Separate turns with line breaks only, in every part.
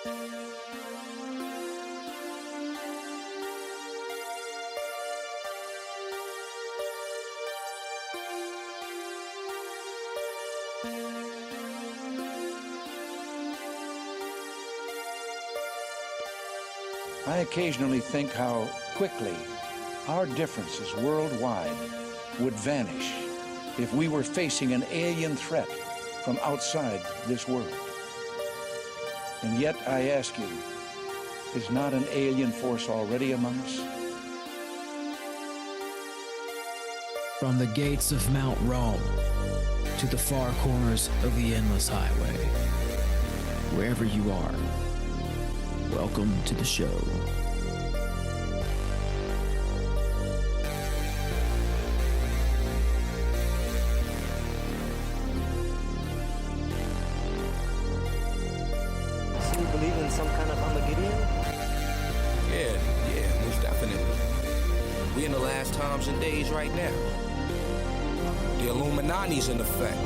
I occasionally think how quickly our differences worldwide would vanish if we were facing an alien threat from outside this world. And yet I ask you, is not an alien force already among us?
From the gates of Mount Rome to the far corners of the endless highway, wherever you are, welcome to the show.
So you believe in some kind of Armageddon?
Yeah, most definitely. We in the last times and days right now. The Illuminati's in effect.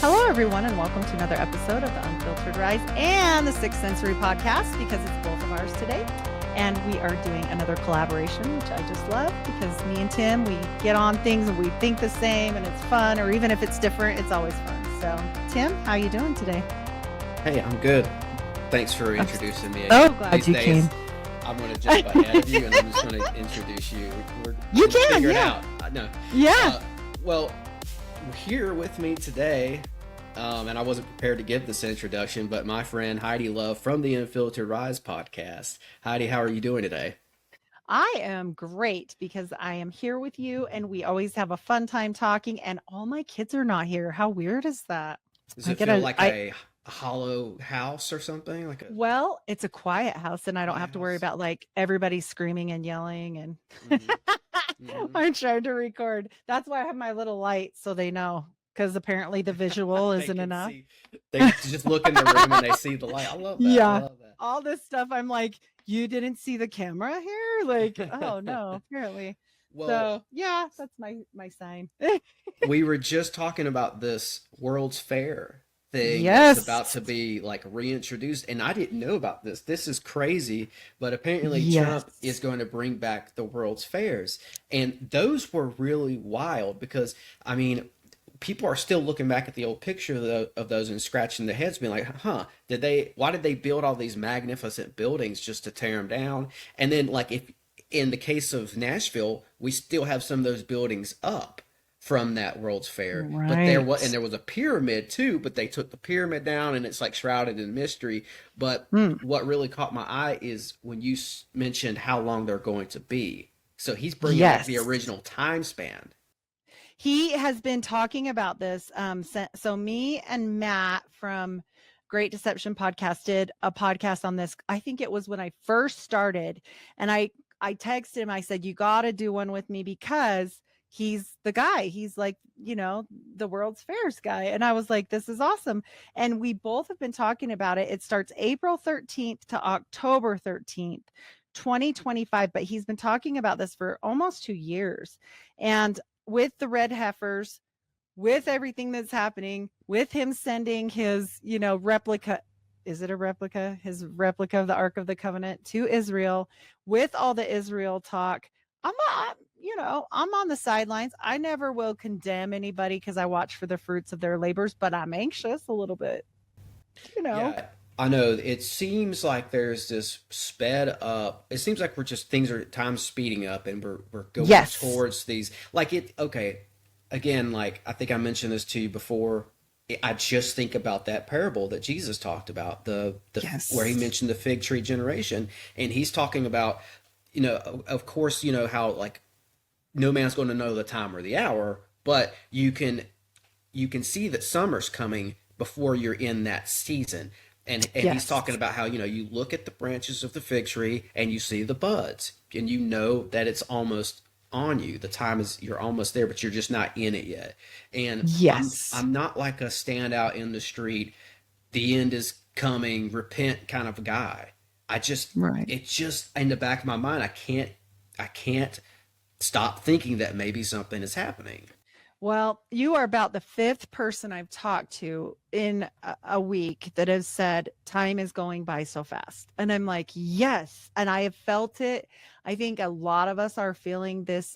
Hello, everyone, and welcome to another episode of the Unfiltered Rise and the Sixth Sensory podcast, because it's both of ours today. And we are doing another collaboration, which I just love, because me and Tim, we get on things and we think the same and it's fun, or even if it's different, it's always fun. So, Tim, how you doing today?
Hey, I'm good. Thanks for introducing me.
So glad you came.
I'm going to jump ahead of you, and I'm just going to introduce you.
You
we'll
can,
figure
yeah.
it out. No.
Yeah.
Well, here with me today, and I wasn't prepared to give this introduction, but my friend Heidi Love from the Unfiltered Rise podcast. Heidi, how are you doing today?
I am great, because I am here with you, and we always have a fun time talking, and all my kids are not here. How weird is that?
Does it feel like a hollow house or something?
Well, it's a quiet house, and I don't have to worry about like everybody screaming and yelling, and I'm trying to record. That's why I have my little light, so they know, because apparently the visual isn't enough.
They just look in the room and they see the light. I love that.
Yeah.
I love that.
All this stuff, I'm like, you didn't see the camera here? Like, oh no, apparently.
Well,
so yeah, that's my sign.
we were just talking about this World's Fair thing
Yes.
that's about to be like reintroduced, and I didn't know about this. This is crazy, but apparently
Yes.
Trump is going to bring back the World's Fairs, and those were really wild because, I mean, people are still looking back at the old picture of those and scratching their heads, being like, why did they build all these magnificent buildings just to tear them down? And then, like, if in the case of Nashville, we still have some of those buildings up from that World's Fair,
Right.
but there was a pyramid too, but they took the pyramid down and it's like shrouded in mystery. But what really caught my eye is when you mentioned how long they're going to be. So he's bringing back the original time span.
He has been talking about this. So me and Matt from Great Deception Podcast did a podcast on this. I think it was when I first started, and I texted him. I said, you got to do one with me, because he's the guy. He's like, the World's Fairs guy. And I was like, this is awesome. And we both have been talking about it. It starts April 13th to October 13th, 2025. But he's been talking about this for almost 2 years. And with the red heifers, with everything that's happening, with him sending his, replica, is it a replica? His replica of the Ark of the Covenant to Israel, with all the Israel talk, I'm on the sidelines. I never will condemn anybody, because I watch for the fruits of their labors, but I'm anxious a little bit,
Yeah, I know. It seems like there's this sped up. It seems like time's speeding up, and we're going towards these. Again, like I think I mentioned this to you before. I just think about that parable that Jesus talked about, where he mentioned the fig tree generation, and he's talking about, of course, how like no man's going to know the time or the hour, but you can see that summer's coming before you're in that season. And he's talking about how, you look at the branches of the fig tree and you see the buds, and you know that it's almost on you. The time is, you're almost there, but you're just not in it yet. And I'm not like a standout in the street, the end is coming, repent kind of a guy. It's just in the back of my mind, I can't stop thinking that maybe something is happening.
Well, you are about the fifth person I've talked to in a week that has said time is going by so fast. And I'm like, yes. And I have felt it. I think a lot of us are feeling this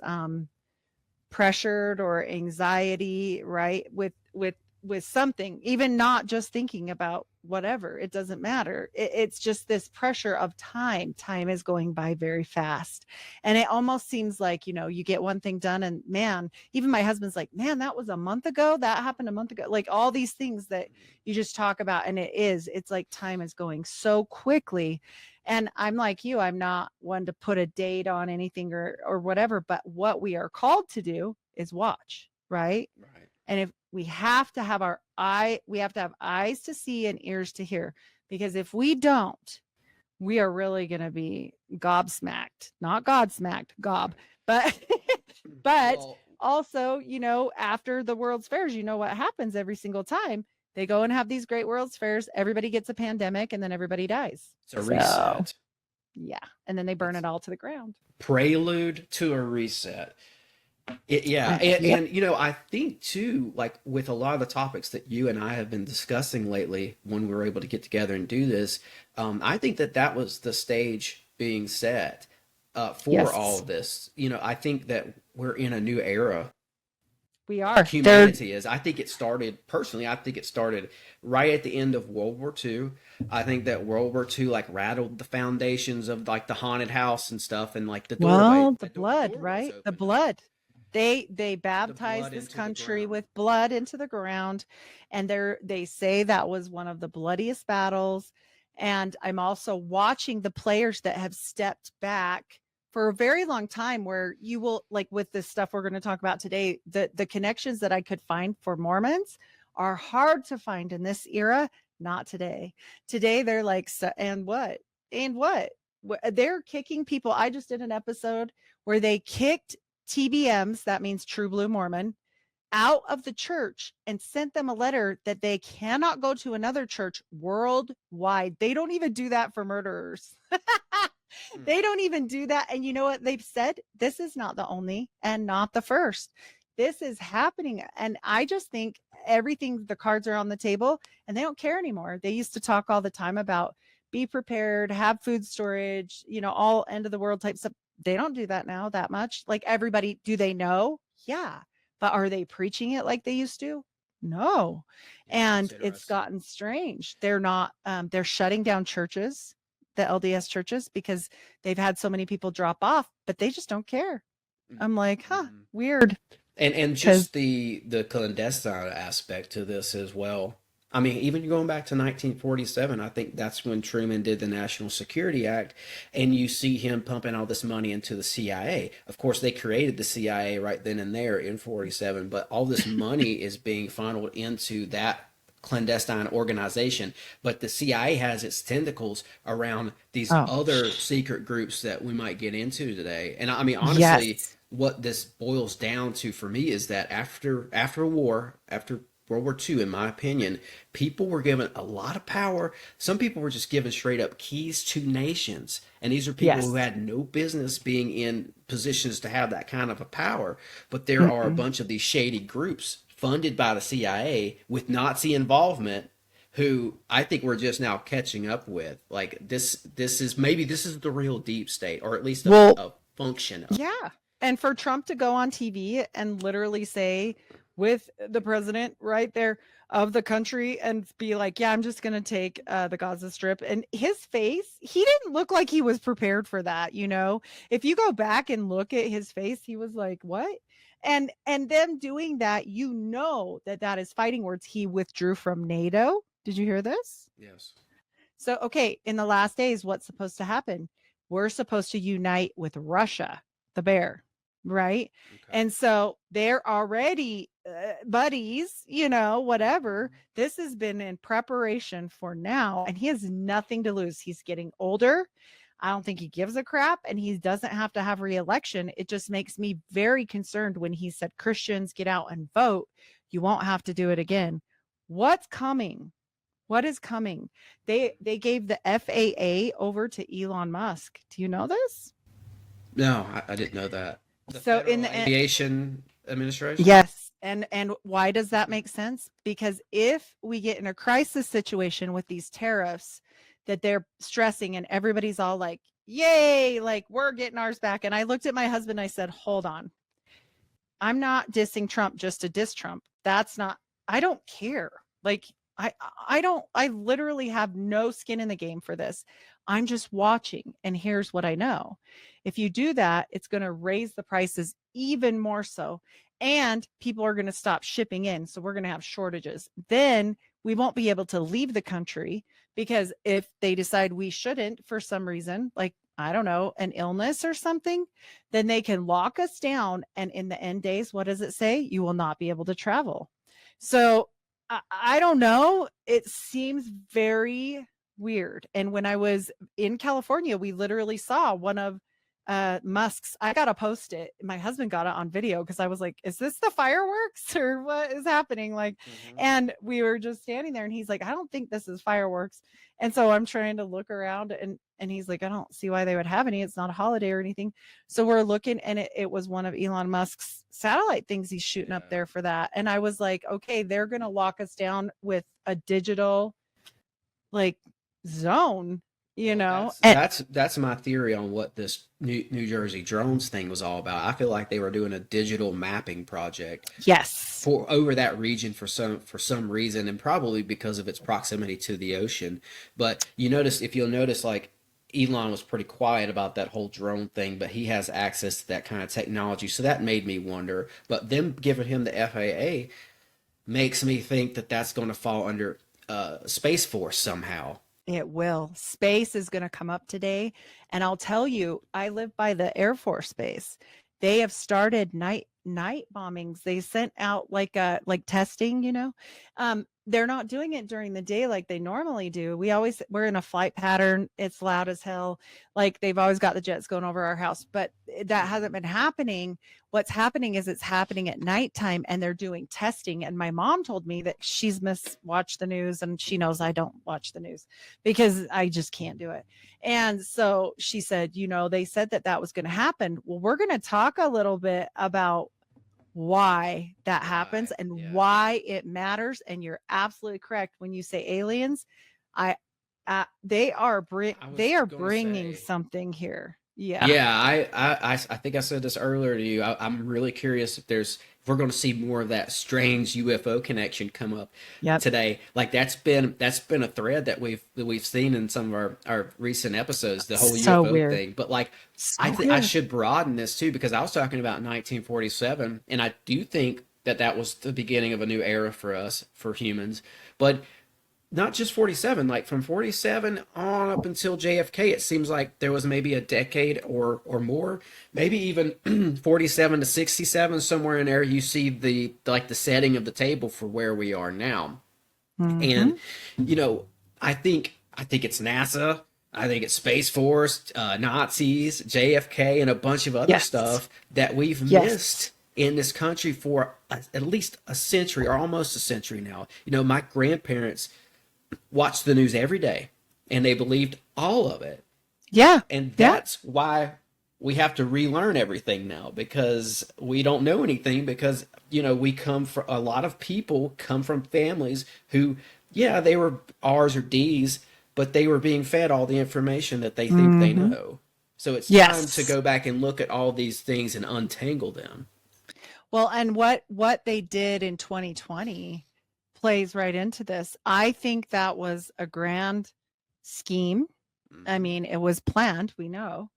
pressured or anxiety, right? With something, even not just thinking about whatever, it doesn't matter. It's just this pressure of time. Time is going by very fast. And it almost seems like, you get one thing done and man, even my husband's like, man, that was a month ago. That happened a month ago. Like all these things that you just talk about. And it's like time is going so quickly. And I'm like you, I'm not one to put a date on anything or whatever, but what we are called to do is watch, right?
Right.
And if we have to have we have to have eyes to see and ears to hear, because if we don't, we are really going to be gobsmacked, not godsmacked, gob, but,
Well,
also, after the World's Fairs, what happens every single time they go and have these great World's Fairs, everybody gets a pandemic and then everybody dies.
it's a reset.
Yeah. And then they burn it all to the ground.
Prelude to a reset. And I think too, like with a lot of the topics that you and I have been discussing lately, when we were able to get together and do this, I think that was the stage being set for all of this. I think that we're in a new era.
We are.
Humanity is. I think it started right at the end of World War II. I think that World War II like rattled the foundations of like the haunted house and stuff, and like the doorway.
Well, the blood, right? The blood. They baptized this country with blood into the ground, and they say that was one of the bloodiest battles. And I'm also watching the players that have stepped back for a very long time, where you will, like with this stuff we're going to talk about today, the connections that I could find for Mormons are hard to find in this era. Not today. Today they're like, so, and what? They're kicking people. I just did an episode where they kicked TBMs, that means True Blue Mormon, out of the church and sent them a letter that they cannot go to another church worldwide. They don't even do that for murderers. They don't even do that. And you know what they've said? This is not the only and not the first. This is happening. And I just think the cards are on the table and they don't care anymore. They used to talk all the time about be prepared, have food storage, all end of the world type stuff. They don't do that now that much. Like everybody, do they know? Yeah. But are they preaching it like they used to? No. And it's gotten strange. They're not, they're shutting down churches, the LDS churches, because they've had so many people drop off, but they just don't care. I'm like, weird.
And just the clandestine aspect to this as well. I mean, even going back to 1947, I think that's when Truman did the National Security Act, and you see him pumping all this money into the CIA. Of course, they created the CIA right then and there in 47, but all this money is being funneled into that clandestine organization. But the CIA has its tentacles around these other secret groups that we might get into today. And I mean, honestly, what this boils down to for me is that after World War II, in my opinion, people were given a lot of power. Some people were just given straight up keys to nations. And these are people who had no business being in positions to have that kind of a power. But there are a bunch of these shady groups funded by the CIA with Nazi involvement who I think we're just now catching up with. Like this is the real deep state, or at least a function of.
Yeah. And for Trump to go on TV and literally say, with the president right there of the country, and be like, yeah, I'm just going to take the Gaza Strip. And his face, he didn't look like he was prepared for that. If you go back and look at his face, he was like, what? And them doing that, that is fighting words. He withdrew from NATO. Did you hear this?
Yes.
So, okay. In the last days, what's supposed to happen? We're supposed to unite with Russia, the bear. Right. Okay. And so they're already buddies, whatever. This has been in preparation for now, and he has nothing to lose. He's getting older. I don't think he gives a crap, and he doesn't have to have re-election. It just makes me very concerned when he said, Christians, get out and vote. You won't have to do it again. What's coming? What is coming? They gave the FAA over to Elon Musk. Do you know this?
No, I didn't know that.
So in the
aviation administration.
Yes. And why does that make sense? Because if we get in a crisis situation with these tariffs that they're stressing and everybody's all like, yay, like we're getting ours back. And I looked at my husband, I said, hold on. I'm not dissing Trump just to diss Trump. That's not, I don't care. Like I literally have no skin in the game for this. I'm just watching. And here's what I know. If you do that, it's going to raise the prices even more so. And people are going to stop shipping in. So we're going to have shortages. Then we won't be able to leave the country because if they decide we shouldn't for some reason, like, I don't know, an illness or something, then they can lock us down. And in the end days, what does it say? You will not be able to travel. So I don't know. It seems very weird. And when I was in California, we literally saw one of Musk's. I got to post it. My husband got it on video because I was like, is this the fireworks or what is happening? Like, and we were just standing there and he's like, I don't think this is fireworks. And so I'm trying to look around and he's like, I don't see why they would have any. It's not a holiday or anything. So we're looking and it was one of Elon Musk's satellite things he's shooting up there for that. And I was like, okay, they're going to lock us down with a digital like zone, you know.
That's my theory on what this New Jersey drones thing was all about. I feel like they were doing a digital mapping project.
Yes.
For over that region for some reason, and probably because of its proximity to the ocean. But if you'll notice, like Elon was pretty quiet about that whole drone thing, but he has access to that kind of technology. So that made me wonder. But them giving him the FAA makes me think that that's going to fall under Space Force somehow.
It will. Space is going to come up today. And I'll tell you, I live by the Air Force Base. They have started night bombings. They sent out like testing, you know. They're not doing it during the day like they normally do. We're in a flight pattern. It's loud as hell. Like they've always got the jets going over our house, but that hasn't been happening. What's happening is it's happening at nighttime and they're doing testing. And my mom told me that she's watched the news and she knows I don't watch the news because I just can't do it. And so she said, they said that was going to happen. Well, we're going to talk a little bit about why that happens and why it matters. And you're absolutely correct when you say aliens. They are bringing something here.
I think I said this earlier to you. I'm really curious if we're going to see more of that strange UFO connection come up today. Like that's been a thread that we've seen in some of our recent episodes, the whole UFO thing. But like I should broaden this too, because I was talking about 1947, and I do think that was the beginning of a new era for us, for humans. But not just 47, like from 47 on up until JFK, it seems like there was maybe a decade or more, maybe even 47 to 67, somewhere in there. You see the setting of the table for where we are now. And, I think it's NASA. I think it's Space Force, Nazis, JFK, and a bunch of other stuff that we've missed in this country for at least a century or almost a century now. My grandparents watched the news every day and they believed all of it.
Yeah.
And that's why we have to relearn everything now, because we don't know anything, because, a lot of people come from families who, they were R's or D's, but they were being fed all the information that they think they know. So it's time to go back and look at all these things and untangle them.
Well, and what they did in 2020 plays right into this. I think that was a grand scheme. I mean, it was planned, we know.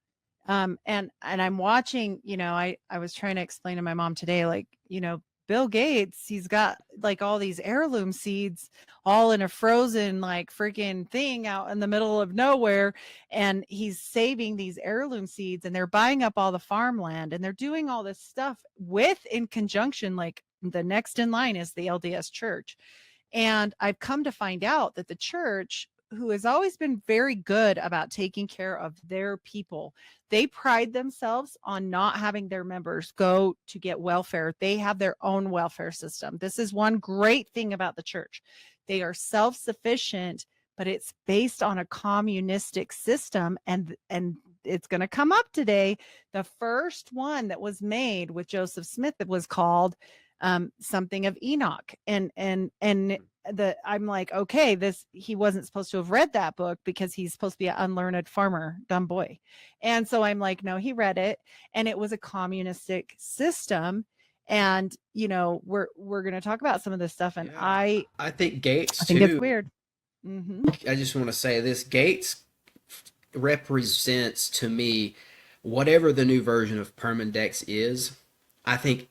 And I'm watching, I was trying to explain to my mom today, like, Bill Gates, he's got like all these heirloom seeds all in a frozen like freaking thing out in the middle of nowhere. And he's saving these heirloom seeds and they're buying up all the farmland and they're doing all this stuff in conjunction, like the next in line is the LDS Church. And I've come to find out that the church, who has always been very good about taking care of their people, they pride themselves on not having their members go to get welfare. They have their own welfare system. This is one great thing about the church. They are self-sufficient, but it's based on a communistic system, and it's going to come up today. The first one that was made with Joseph Smith, that was called something of Enoch. And I'm like, okay, he wasn't supposed to have read that book because he's supposed to be an unlearned farmer, dumb boy. And so I'm like, no, he read it, and it was a communistic system. And, you know, we're going to talk about some of this stuff. And
I think Gates,
I think it's weird. Mm-hmm.
I just want to say this. Gates represents to me whatever the new version of Permandex is. I think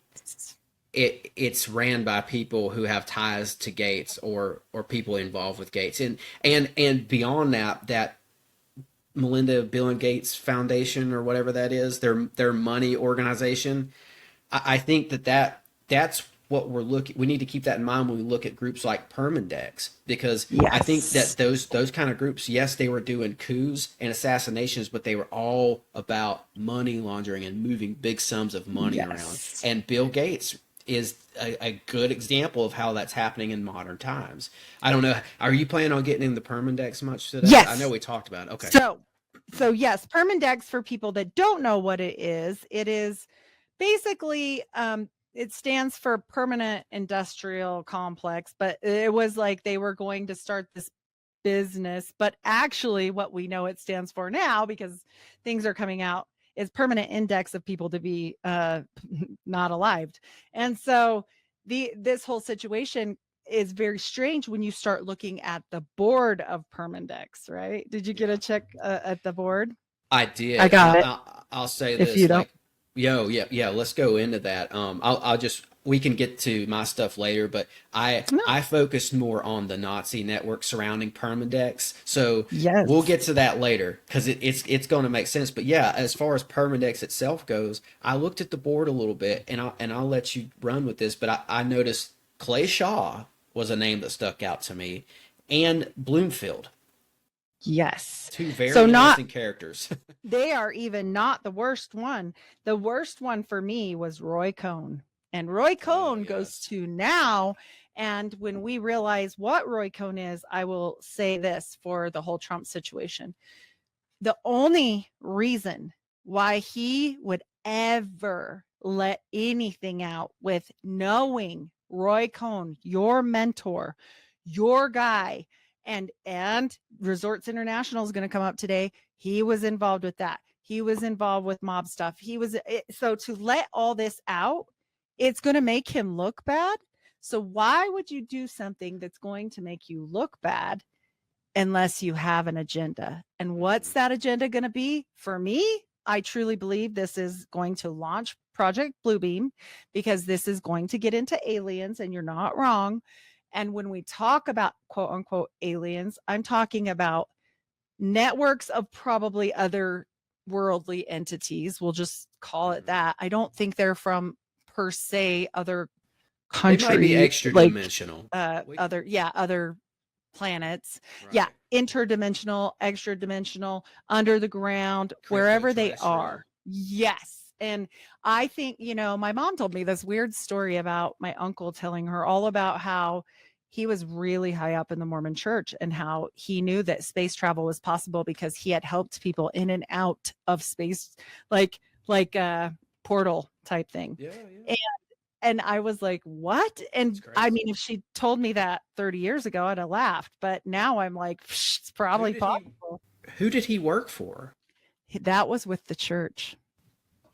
it's ran by people who have ties to Gates or people involved with Gates. And beyond that Melinda Bill and Gates Foundation, or whatever that is, their money organization, I think that's what we're looking. We need to keep that in mind when we look at groups like Permandex, because I think that those kind of groups, yes, they were doing coups and assassinations, but they were all about money laundering and moving big sums of money around. And Bill Gates is a good example of how that's happening in modern times. I don't know. Are you planning on getting in the Permandex much today?
Yes.
I know we talked about it. Okay.
So yes, Permandex, for people that don't know what it is basically, it stands for Permanent Industrial Complex, but it was like they were going to start this business, but actually what we know it stands for now, because things are coming out, is Permanent Index of People to Be Not Alive. And so this whole situation is very strange when you start looking at the board of Permandex, right? Did you get a check at the board?
I did.
I got it.
I'll say this.
If you don't.
Yeah. Let's go into that. We can get to my stuff later, but I focused more on the Nazi network surrounding Permandex. So we'll get to that later, because it's going to make sense. But yeah, as far as Permandex itself goes, I looked at the board a little bit, and I'll let you run with this. But I noticed Clay Shaw was a name that stuck out to me, and Bloomfield.
Yes.
Two very interesting characters.
They are even not the worst one. The worst one for me was Roy Cohn. And Roy Cohn goes to now. And when we realize what Roy Cohn is, I will say this for the whole Trump situation. The only reason why he would ever let anything out with knowing Roy Cohn, your mentor, your guy, and Resorts International is going to come up today. He was involved with that. He was involved with mob stuff. So to let all this out, it's going to make him look bad. So why would you do something that's going to make you look bad unless you have an agenda? And what's that agenda going to be? For me, I truly believe this is going to launch Project Bluebeam, because this is going to get into aliens, and you're not wrong. And when we talk about quote unquote aliens, I'm talking about networks of probably other worldly entities. We'll just call it that. I don't think they're from per se other countries. They might
be extra dimensional.
Other planets. Right. Yeah. Interdimensional, extra dimensional, under the ground, wherever they are. Yes. And I think, my mom told me this weird story about my uncle telling her all about how he was really high up in the Mormon church, and how he knew that space travel was possible because he had helped people in and out of space, like a portal type thing. Yeah. And I was like, what? And I mean, if she told me that 30 years ago, I'd have laughed. But now I'm like, it's probably possible.
Who did he work for?
That was with the church.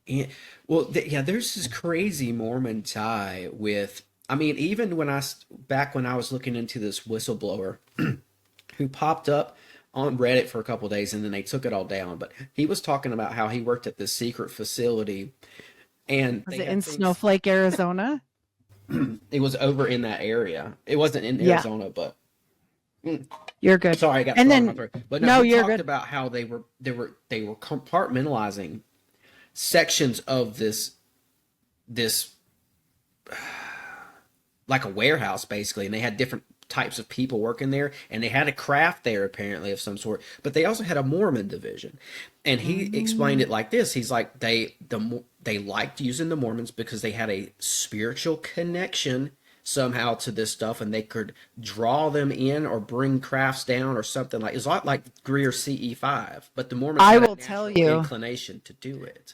Yeah. Well, there's this crazy Mormon tie with, even back when I was looking into this whistleblower who popped up on Reddit for a couple of days, and then they took it all down. But he was talking about how he worked at this secret facility. And
was it in Snowflake, Arizona?
It was over in that area. It wasn't in Arizona, but
you're good.
Sorry, I got
and then
but no, you're talked good. About how they were compartmentalizing sections of this like a warehouse basically, and they had different types of people working there, and they had a craft there apparently of some sort, but they also had a Mormon division. And he explained it like this. He's like, they liked using the Mormons because they had a spiritual connection somehow to this stuff, and they could draw them in or bring crafts down or something like. It's a lot like Greer CE5, but the Mormons
I
had a
will tell
natural
you,
inclination to do it.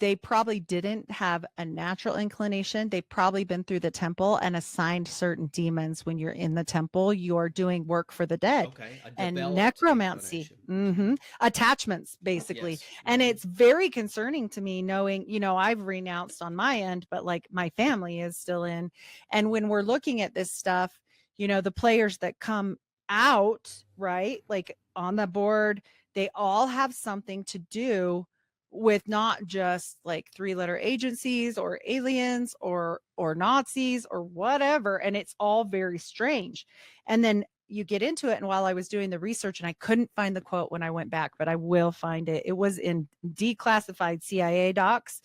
they probably didn't have a natural inclination. They've probably been through the temple and assigned certain demons. When you're in the temple, you're doing work for the dead.
Okay, a
and
developed
necromancy,
inclination.
attachments, basically.
Yes.
And it's very concerning to me knowing, I've renounced on my end, but like my family is still in. And when we're looking at this stuff, the players that come out, right, like on the board, they all have something to do with not just like 3-letter agencies or aliens or Nazis or whatever. And it's all very strange. And then you get into it. And while I was doing the research, and I couldn't find the quote when I went back, but I will find it. It was in declassified CIA docs.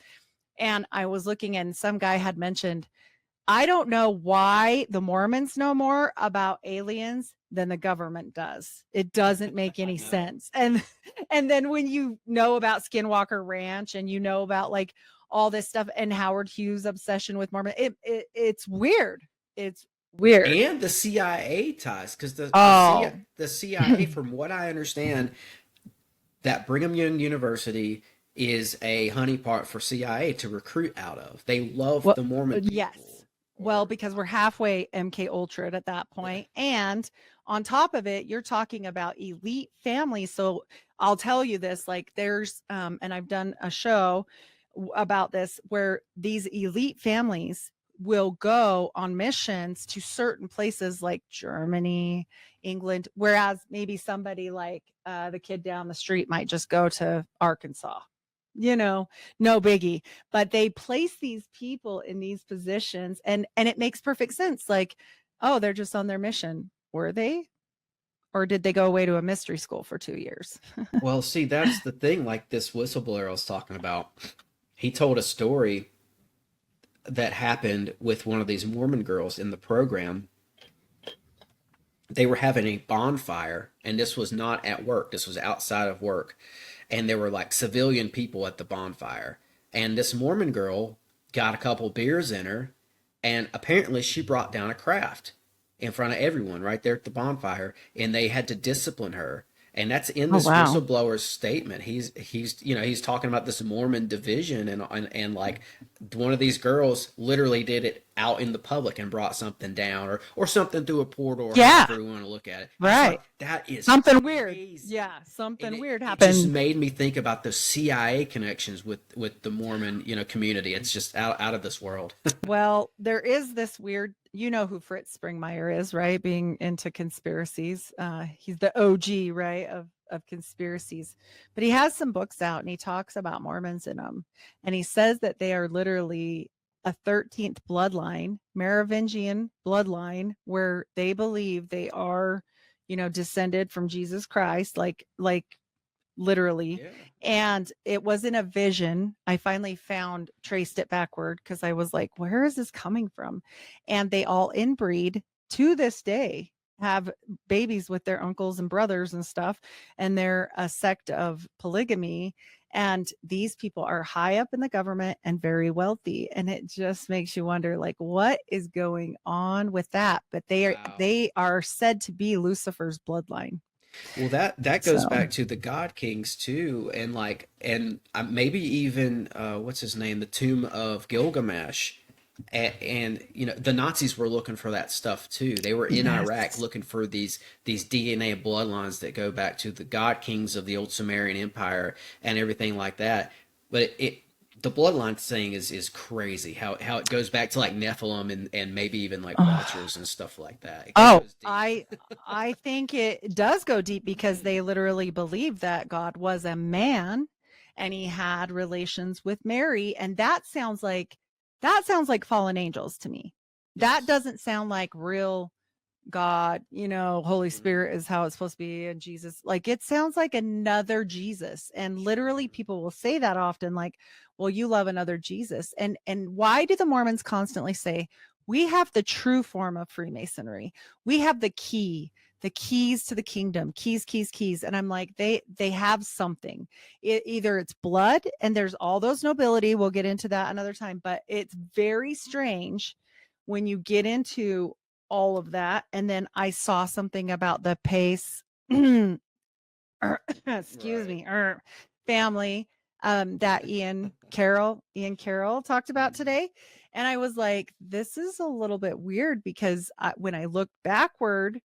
And I was looking, and some guy had mentioned, I don't know why the Mormons know more about aliens than the government does. It doesn't make any sense. And then when you know about Skinwalker Ranch and about like all this stuff and Howard Hughes' obsession with Mormon, it's weird. It's weird.
And the CIA ties, because the CIA, from what I understand, that Brigham Young University is a honeypot for CIA to recruit out of. They love the Mormon people.
Yes. Well, because we're halfway MK Ultra at that point. And on top of it, you're talking about elite families. So I'll tell you this, like there's, and I've done a show about this, where these elite families will go on missions to certain places like Germany, England, whereas maybe somebody like the kid down the street might just go to Arkansas. No biggie, but they place these people in these positions, and it makes perfect sense. Like, oh, they're just on their mission. Were they? Or did they go away to a mystery school for 2 years?
Well, see, that's the thing. Like this whistleblower I was talking about, he told a story that happened with one of these Mormon girls in the program. They were having a bonfire, and this was not at work. This was outside of work. And there were like civilian people at the bonfire. And this Mormon girl got a couple beers in her, and apparently she brought down a craft in front of everyone right there at the bonfire, and they had to discipline her. And that's in this whistleblower's statement. He's talking about this Mormon division, and like one of these girls literally did it out in the public and brought something down or something through a portal.
Yeah,
however you want to look at it.
Right.
Like, that is
something
crazy.
Weird. Yeah, something weird
It
happened.
just made me think about the CIA connections with the Mormon community. It's just out of this world.
Well, there is this weird. You know who Fritz Springmeier is, right? Being into conspiracies. He's the OG, right, of conspiracies. But he has some books out, and he talks about Mormons in them. And he says that they are literally a 13th bloodline, Merovingian bloodline, where they believe they are, descended from Jesus Christ, like literally.
Yeah.
And it was in a vision. I finally traced it backward, because I was like, where is this coming from? And they all inbreed to this day, have babies with their uncles and brothers and stuff. And they're a sect of polygamy. And these people are high up in the government and very wealthy. And it just makes you wonder, like, what is going on with that? But they are said to be Lucifer's bloodline.
Well, that goes back to the God Kings too, and maybe even what's his name, the Tomb of Gilgamesh, and the Nazis were looking for that stuff too. They were in Iraq looking for these DNA bloodlines that go back to the God Kings of the old Sumerian Empire and everything like that. But the bloodline thing is crazy. How it goes back to like Nephilim and maybe even like vultures and stuff like that.
I think it does go deep, because they literally believe that God was a man and he had relations with Mary, and that sounds like fallen angels to me. That doesn't sound like real God, Holy Spirit is how it's supposed to be, and Jesus. Like, it sounds like another Jesus. And literally people will say that often, like, well, you love another Jesus. And why do the Mormons constantly say, we have the true form of Freemasonry? We have the keys to the kingdom, keys. And I'm like, they have something. Either it's blood, and there's all those nobility. We'll get into that another time, but it's very strange when you get into all of that, and then I saw something about the Pace excuse me, family that Ian Carroll talked about today. And I was like, this is a little bit weird because when I look backward,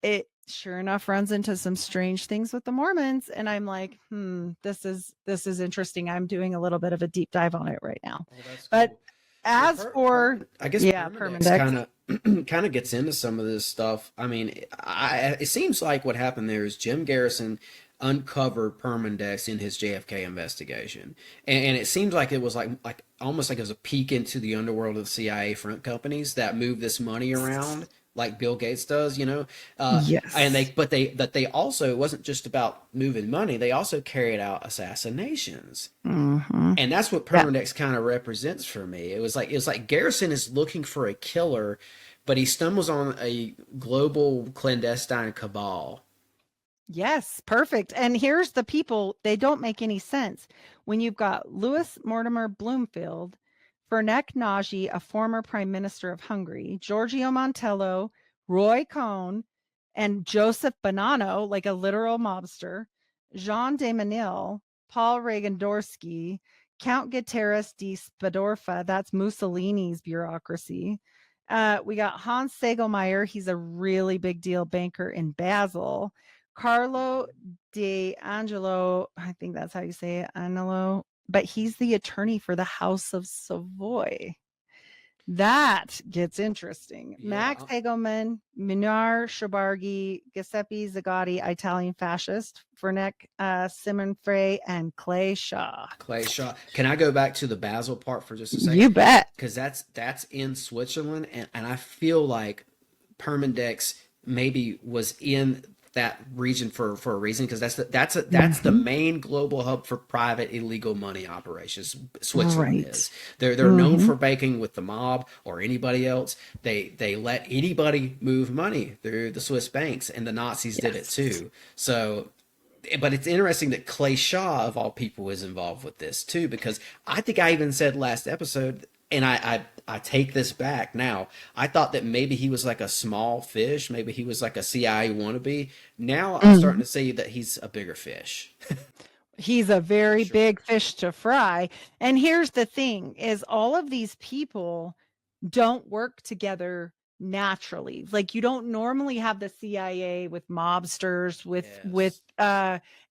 it sure enough runs into some strange things with the Mormons. And I'm like, this is interesting. I'm doing a little bit of a deep dive on it right now.
Oh, that's
but
cool.
as for
I guess Permandex kind of gets into some of this stuff. I mean, it seems like what happened there is Jim Garrison uncovered Permandex in his JFK investigation, and it seems like it was like almost like it was a peek into the underworld of the CIA front companies that move this money around, like Bill Gates does,
yes.
And they also, it wasn't just about moving money; they also carried out assassinations, and that's what Permandex kind of represents for me. It was like Garrison is looking for a killer, but he stumbles on a global clandestine cabal.
Yes, perfect. And here's the people, they don't make any sense. When you've got Louis Mortimer Bloomfield, Fernek Nagy, a former prime minister of Hungary, Giorgio Montello, Roy Cohn, and Joseph Bonanno, like a literal mobster, Jean de Menil, Paul Regandorsky, Count Gutierrez de Spadorfa, that's Mussolini's bureaucracy. We got Hans Segelmeyer, he's a really big deal banker in Basel. Carlo De Angelo, I think that's how you say it, Angelo, but he's the attorney for the House of Savoy. That gets interesting. Yeah. Max Hegelman, Minar Shabargi, Giuseppe Zagatti, Italian fascist, Fernek Simon Frey, and Clay Shaw.
Clay Shaw. Can I go back to the Basel part for just a second?
You bet.
Because that's in Switzerland, and I feel like Permandex maybe was in that region for a reason, because that's the main global hub for private illegal money operations. Switzerland is. They're known for banking with the mob or anybody else. They let anybody move money through the Swiss banks, and the Nazis did it too. So, but it's interesting that Clay Shaw, of all people, is involved with this too, because I think I even said last episode, and I take this back now, I thought that maybe he was like a small fish. Maybe he was like a CIA wannabe. Now I'm starting to see that he's a bigger fish.
He's a very big fish to fry. And here's the thing is all of these people don't work together naturally. Like you don't normally have the CIA with mobsters, with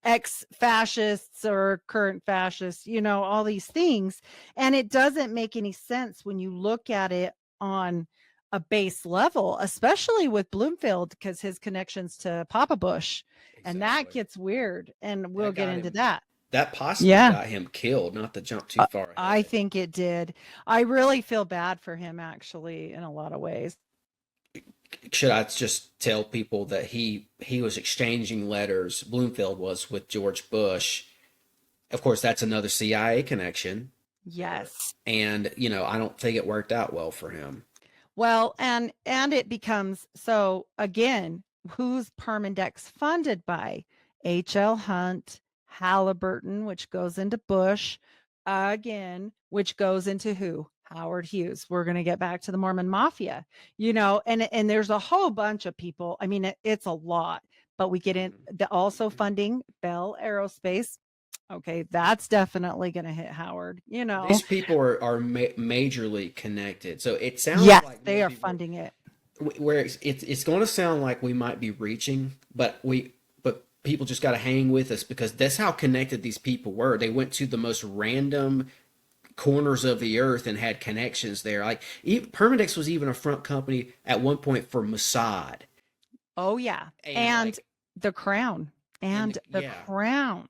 ex-fascists or current fascists, all these things. And it doesn't make any sense when you look at it on a base level, especially with Bloomfield, because his connections to Papa Bush. Exactly. And that gets weird. And we'll get into that.
That possibly got him killed, not to jump too far ahead.
I think it did. I really feel bad for him, actually, in a lot of ways.
Should I just tell people that he was exchanging letters, Bloomfield was, with George Bush? Of course, that's another CIA connection.
Yes.
And, I don't think it worked out well for him.
Well, and it becomes, so again, who's Permandex funded by? H.L. Hunt, Halliburton, which goes into Bush, again, which goes into who? Howard Hughes. We're going to get back to the Mormon mafia, and there's a whole bunch of people. I mean, it's a lot, but we get in also funding Bell Aerospace. Okay. That's definitely going to hit Howard,
These people are majorly connected. So it sounds like
they are funding it.
Where it's going to sound like we might be reaching, but people just got to hang with us, because that's how connected these people were. They went to the most random corners of the earth and had connections there. Like Permandex was even a front company at one point for Mossad.
Oh yeah, and the Crown, Crown,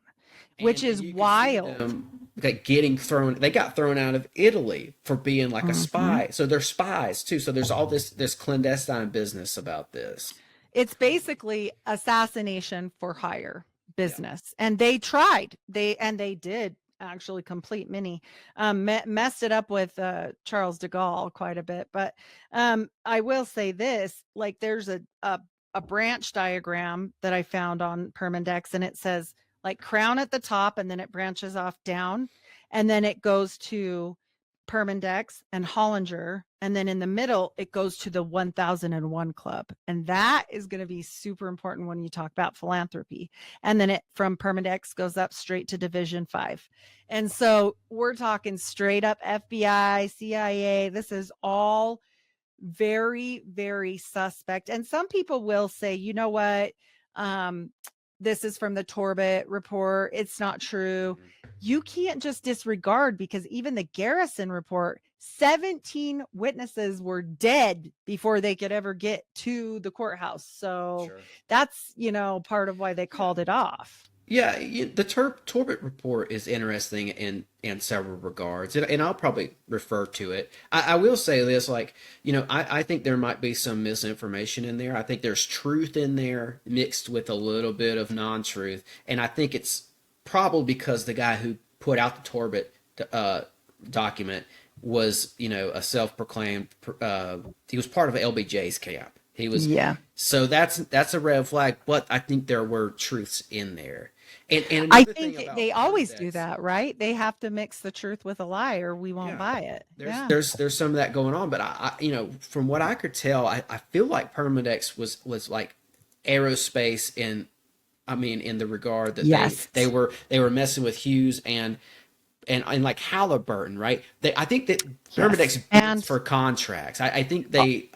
which is wild.
They got thrown out of Italy for being like a spy. So they're spies too. So there's all this clandestine business about this.
It's basically assassination for hire business, and they tried. They did actually complete many, messed it up with Charles de Gaulle quite a bit. But I will say this, like there's a branch diagram that I found on Permandex, and it says like Crown at the top, and then it branches off down, and then it goes to Permandex and Hollinger, and then in the middle it goes to the 1001 Club, and that is going to be super important when you talk about philanthropy. And then it from Permandex goes up straight to Division 5, and so we're talking straight up FBI, CIA. This is all very, very suspect. And some people will say, you know what, this is from the Torbett report, it's not true. You can't just disregard, because even the Garrison report, 17 witnesses were dead before they could ever get to the courthouse. So that's, part of why they called it off.
Yeah, the Torbett report is interesting in several regards, and I'll probably refer to it. I will say this, I think there might be some misinformation in there. I think there's truth in there mixed with a little bit of non-truth, and I think it's probably because the guy who put out the Torbett document was, a self-proclaimed, he was part of LBJ's camp. He was, so that's a red flag, but I think there were truths in there. And
I think they always do that, right? They have to mix the truth with a lie, or we won't buy it.
There's some of that going on, but I from what I could tell, I feel like Permandex was like aerospace in the regard that they were messing with Hughes and like Halliburton, right? I think that Permandex bids for contracts. I think they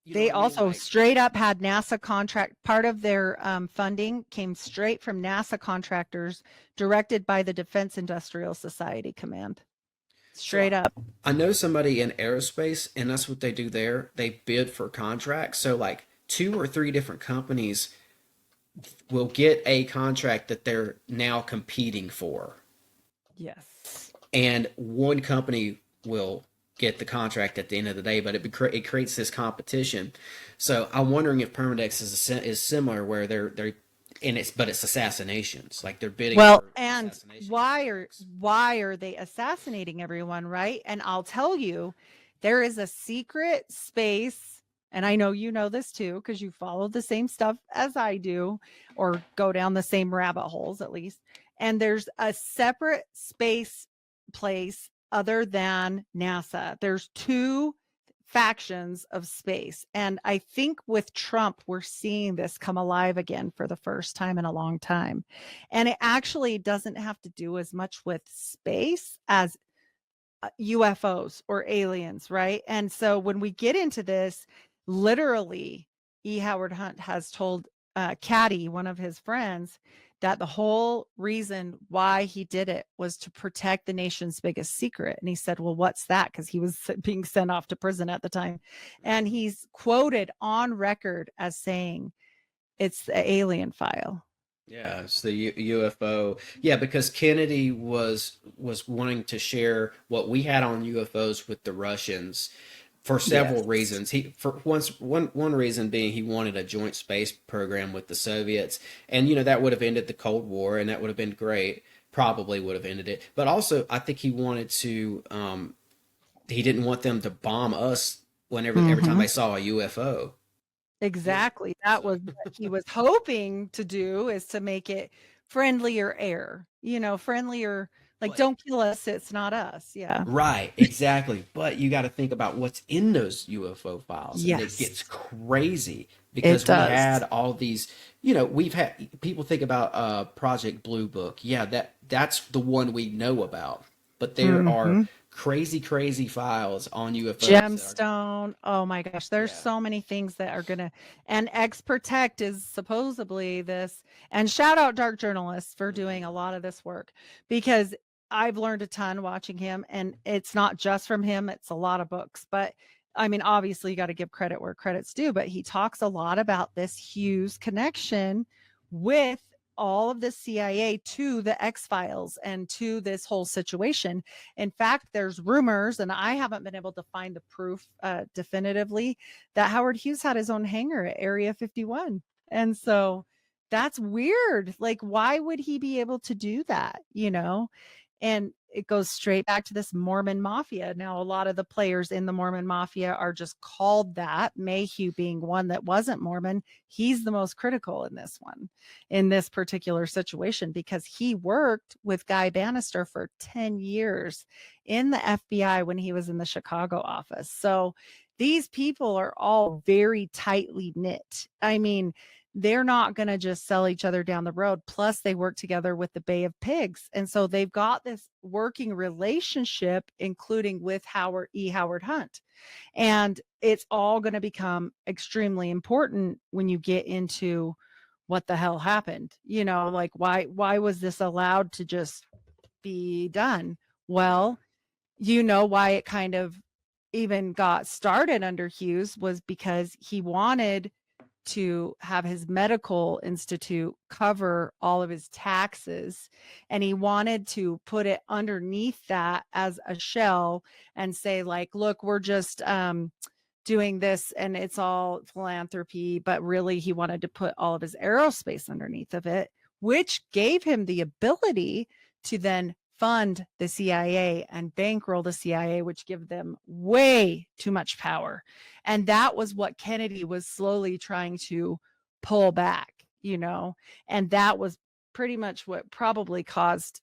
they also straight up had NASA contract. Part of their funding came straight from NASA contractors directed by the Defense Industrial Society Command. Straight up.
I know somebody in aerospace, and that's what they do there. They bid for contracts. So like 2 or 3 different companies will get a contract that they're now competing for.
Yes.
And one company will get the contract at the end of the day, but it creates this competition. So I'm wondering if Permandex is similar, where they're but it's assassinations, like they're bidding.
Well, and why are they assassinating everyone, right? And I'll tell you, there is a secret space, and I know you know this too, because you follow the same stuff as I do, or go down the same rabbit holes at least. And there's a separate space place other than NASA. There's 2 factions of space. And I think with Trump, we're seeing this come alive again for the first time in a long time. And it actually doesn't have to do as much with space as UFOs or aliens, right? And so when we get into this, literally, E. Howard Hunt has told Caddy, one of his friends, that the whole reason why he did it was to protect the nation's biggest secret. And he said, well, what's that? Because he was being sent off to prison at the time. And he's quoted on record as saying, it's the alien file.
Yeah, it's the UFO. Yeah, because Kennedy was wanting to share what we had on UFOs with the Russians for several reasons. One reason being he wanted a joint space program with the Soviets, and that would have ended the Cold War, and that would have been great. Probably would have ended it. But also, I think he wanted to. He didn't want them to bomb us every time they saw a UFO.
Exactly. That was what he was hoping to do, is to make it friendlier air. Friendlier. Like, don't kill us, it's not us. Yeah.
Right, exactly. But you got to think about what's in those UFO files.
Yes.
And it gets crazy because we had all these, we've had people think about Project Blue Book. Yeah, that's the one we know about. But there are crazy files on UFOs.
Gemstone. Oh my gosh. There's so many things that are and X Protect is supposedly this. And shout out Dark Journalists for doing a lot of this work, because I've learned a ton watching him, and it's not just from him. It's a lot of books, but obviously you got to give credit where credit's due, but he talks a lot about this Hughes connection with all of the CIA to the X-Files and to this whole situation. In fact, there's rumors, and I haven't been able to find the proof definitively, that Howard Hughes had his own hangar at Area 51. And so that's weird. Like, why would he be able to do that? And it goes straight back to this Mormon mafia. Now, a lot of the players in the Mormon mafia are just called that. Mayhew being one that wasn't Mormon. He's the most critical in this one, in this particular situation, because he worked with Guy Bannister for 10 years in the FBI when he was in the Chicago office. So these people are all very tightly knit. I mean, they're not going to just sell each other down the road. Plus, they work together with the Bay of Pigs. And so they've got this working relationship, including with Howard Hunt. And it's all going to become extremely important when you get into what the hell happened. You know, like why was this allowed to just be done? Well, you know why it kind of even got started under Hughes was because he wanted to have his medical institute cover all of his taxes, and he wanted to put it underneath that as a shell and say, like, look, we're just doing this and it's all philanthropy, but really he wanted to put all of his aerospace underneath of it, which gave him the ability to then fund the CIA and bankroll the CIA, which give them way too much power. And that was what Kennedy was slowly trying to pull back, you know, and that was pretty much what probably caused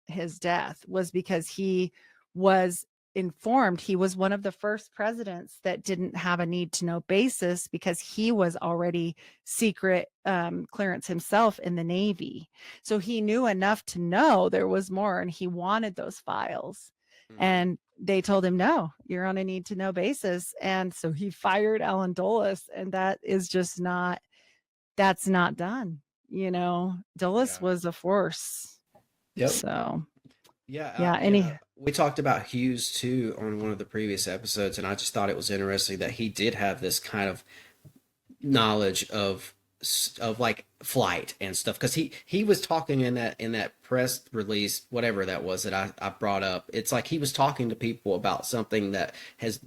his death, was because he was informed. He was one of the first presidents that didn't have a need to know basis, because he was already secret clearance himself in the Navy. So he knew enough to know there was more, and he wanted those files. And they told him, no, you're on a need to know basis. And so he fired Alan Dulles, and that is just not, that's not done. You know, Dulles was a force.
Yep.
So
yeah. We talked about Hughes too on one of the previous episodes, and I just thought it was interesting that he did have this kind of knowledge of like flight and stuff, because he was talking in that press release, whatever that was that I brought up. It's like he was talking to people about something that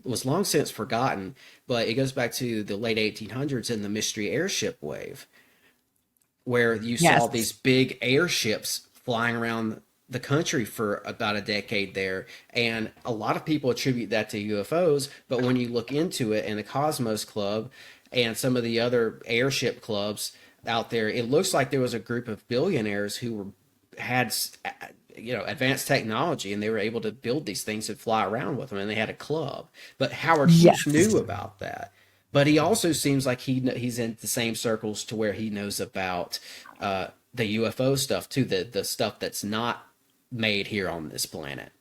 was long since forgotten, but it goes back to the late 1800s in the mystery airship wave, where you saw these big airships flying around the country for about a decade there, and a lot of people attribute that to UFOs. But when you look into it, in the Cosmos Club and some of the other airship clubs out there, it looks like there was a group of billionaires who had advanced technology, and they were able to build these things and fly around with them, and they had a club. But Howard Hughes knew about that. But he also seems like he's in the same circles to where he knows about the UFO stuff too, the stuff that's not made here on this planet.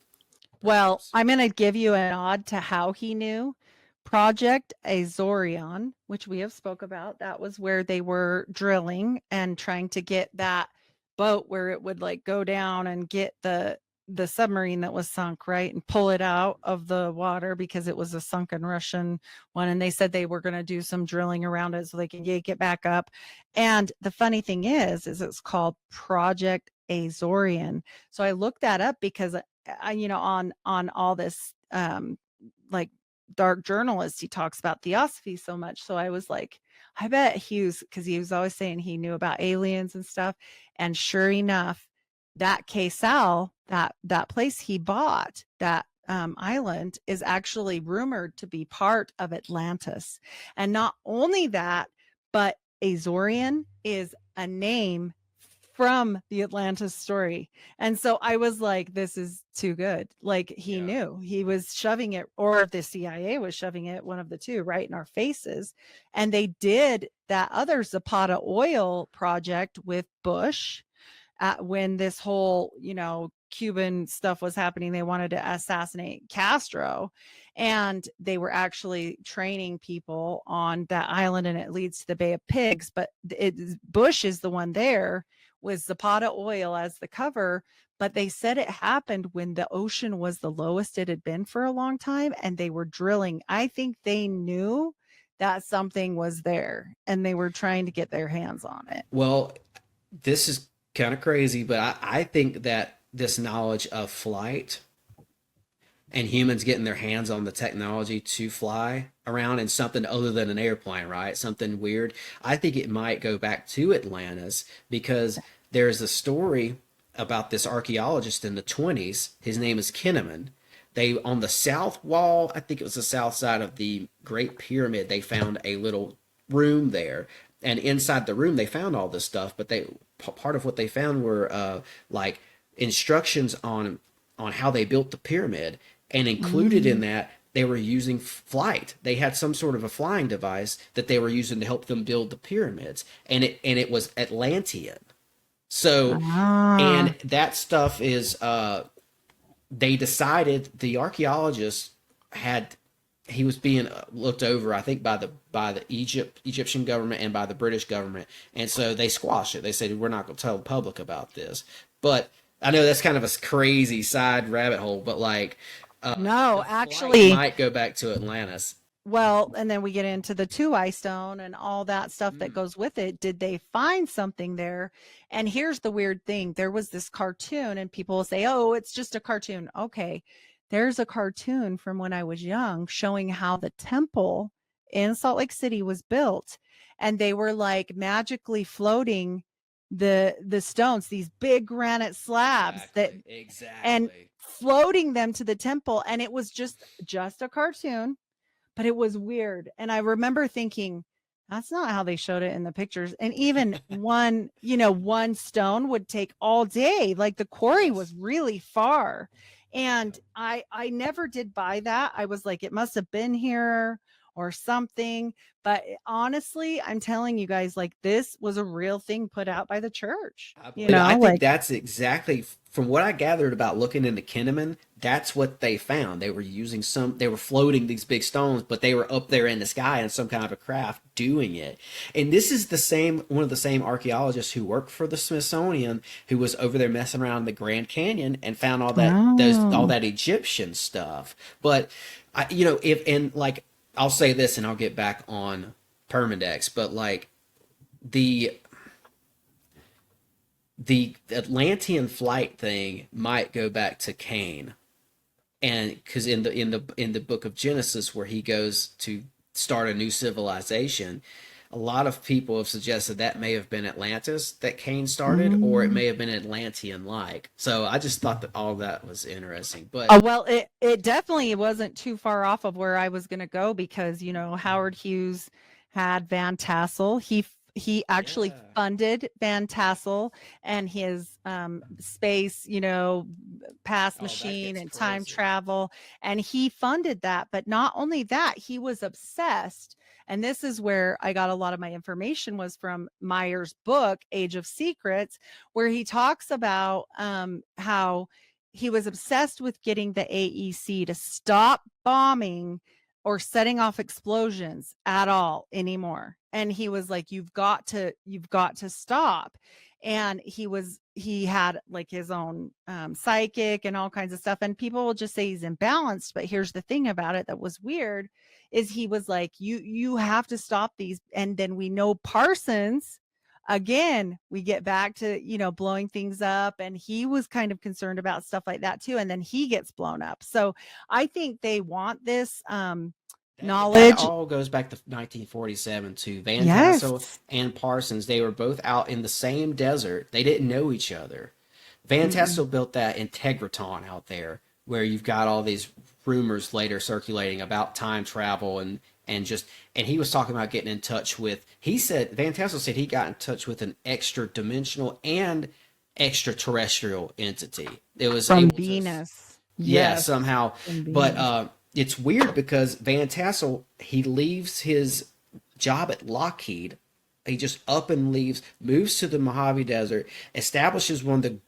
Well, I'm going to give you a nod to how he knew. Project Azorion, which we have spoke about, that was where they were drilling and trying to get that boat where it would like go down and get the submarine that was sunk, right, and pull it out of the water, because it was a sunken Russian one, and they said they were going to do some drilling around it so they can get back up. And the funny thing is it's called Project Azorian. So I looked that up because on all this like dark journalist, he talks about theosophy so much. So I was like, I bet Hughes, because he was always saying he knew about aliens and stuff. And sure enough, that Cabal, that place he bought, that island, is actually rumored to be part of Atlantis. And not only that, but Azorian is a name from the Atlantis story. And so I was like, this is too good. Like he knew, he was shoving it, or the CIA was shoving it, one of the two, right in our faces. And they did that other Zapata oil project with Bush when this whole, Cuban stuff was happening. They wanted to assassinate Castro, and they were actually training people on that island, and it leads to the Bay of Pigs. But Bush is the one there with Zapata oil as the cover, but they said it happened when the ocean was the lowest it had been for a long time, and they were drilling. I think they knew that something was there, and they were trying to get their hands on it.
Well, this is kind of crazy, but I think that this knowledge of flight and humans getting their hands on the technology to fly around in something other than an airplane, right? Something weird. I think it might go back to Atlantis, because there's a story about this archaeologist in the 20s. His name is Kinnaman. They, on the south wall, I think it was the south side of the Great Pyramid, they found a little room there. And inside the room, they found all this stuff, but part of what they found were like instructions on how they built the pyramid, and included in that, they were using flight. They had some sort of a flying device that they were using to help them build the pyramids, and it was Atlantean. So, and that stuff is, they decided, the archaeologist he was being looked over, I think, by the Egyptian government and by the British government, and so they squashed it. They said, we're not going to tell the public about this. But I know that's kind of a crazy side rabbit hole, but like,
no, actually,
might go back to Atlantis.
Well, and then we get into the Two-Eye Stone and all that stuff that goes with it. Did they find something there? And here's the weird thing. There was this cartoon, and people will say, oh, it's just a cartoon. Okay, there's a cartoon from when I was young showing how the temple in Salt Lake City was built. And they were like magically floating the stones, these big granite slabs and floating them to the temple. And it was just a cartoon. But it was weird. And I remember thinking, that's not how they showed it in the pictures. And even one stone would take all day. Like the quarry was really far. And I never did buy that. I was like, it must have been here or something. But honestly, I'm telling you guys, like, this was a real thing put out by the church.
I think that's exactly, from what I gathered about looking into Kinnaman, that's what they found. They were floating these big stones, but they were up there in the sky in some kind of a craft doing it. And this is one of the same archaeologists who worked for the Smithsonian, who was over there messing around in the Grand Canyon and found all that Egyptian stuff. But I'll say this and I'll get back on Permandex, but like the Atlantean flight thing might go back to Cain, and because in the book of Genesis, where he goes to start a new civilization, a lot of people have suggested that may have been Atlantis that Cain started, or it may have been Atlantean-like. So I just thought that all that was interesting. But
well, it definitely wasn't too far off of where I was going to go, because Howard Hughes had Van Tassel. He actually funded Van Tassel and his space, pass machine and time travel, and he funded that. But not only that, he was obsessed. And this is where I got a lot of my information, was from Meyer's book, Age of Secrets, where he talks about how he was obsessed with getting the AEC to stop bombing or setting off explosions at all anymore. And he was like, you've got to stop. And he had like his own psychic and all kinds of stuff. And people will just say he's imbalanced. But here's the thing about it that was weird, is he was like, you have to stop these. And then we know Parsons, again, we get back to, blowing things up. And he was kind of concerned about stuff like that too. And then he gets blown up. So I think they want this knowledge.
That all goes back to 1947 to Van Tassel and Parsons. They were both out in the same desert. They didn't know each other. Van Tassel built that Integratron out there, where you've got all these rumors later circulating about time travel and he was talking about getting in touch with, Van Tassel said he got in touch with an extra dimensional and extraterrestrial entity. It was
from Venus.
Somehow. But it's weird because Van Tassel, he leaves his job at Lockheed. He just up and leaves, moves to the Mojave Desert, establishes one of the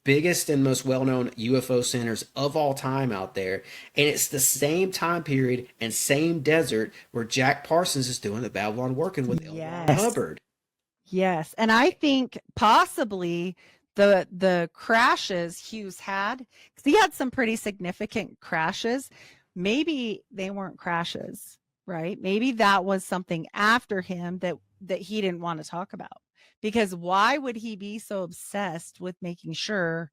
biggest and most well-known UFO centers of all time out there. And it's the same time period and same desert where Jack Parsons is doing the Babylon, working with L. Ron Hubbard.
Yes. And I think possibly the crashes Hughes had, because he had some pretty significant crashes, maybe they weren't crashes, right? Maybe that was something after him that he didn't want to talk about. Because why would he be so obsessed with making sure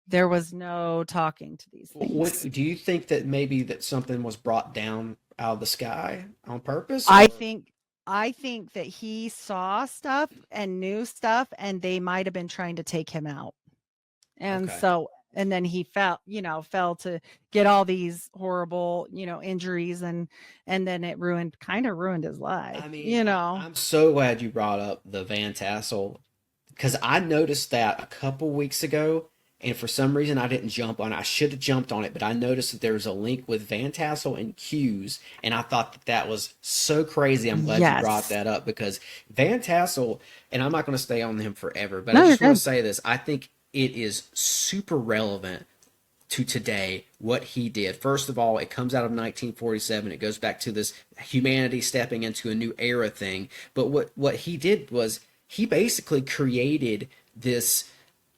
there was no talking to these things?
Do you think that maybe that something was brought down out of the sky on purpose?
I think that he saw stuff and knew stuff, and they might have been trying to take him out. And
Okay.
so, and then he fell to get all these horrible, injuries, and then it kind of ruined his life,
I mean, I'm so glad you brought up the Van Tassel because I noticed that a couple weeks ago, and for some reason I didn't jump on it. I should have jumped on it, but I noticed that there was a link with Van Tassel and Hughes, and I thought that was so crazy. I'm glad you brought that up because Van Tassel, and I'm not going to stay on him forever, but I just want to say this. I think it is super relevant to today what he did. First of all, it comes out of 1947. It goes back to this humanity stepping into a new era thing. But what he did was he basically created this.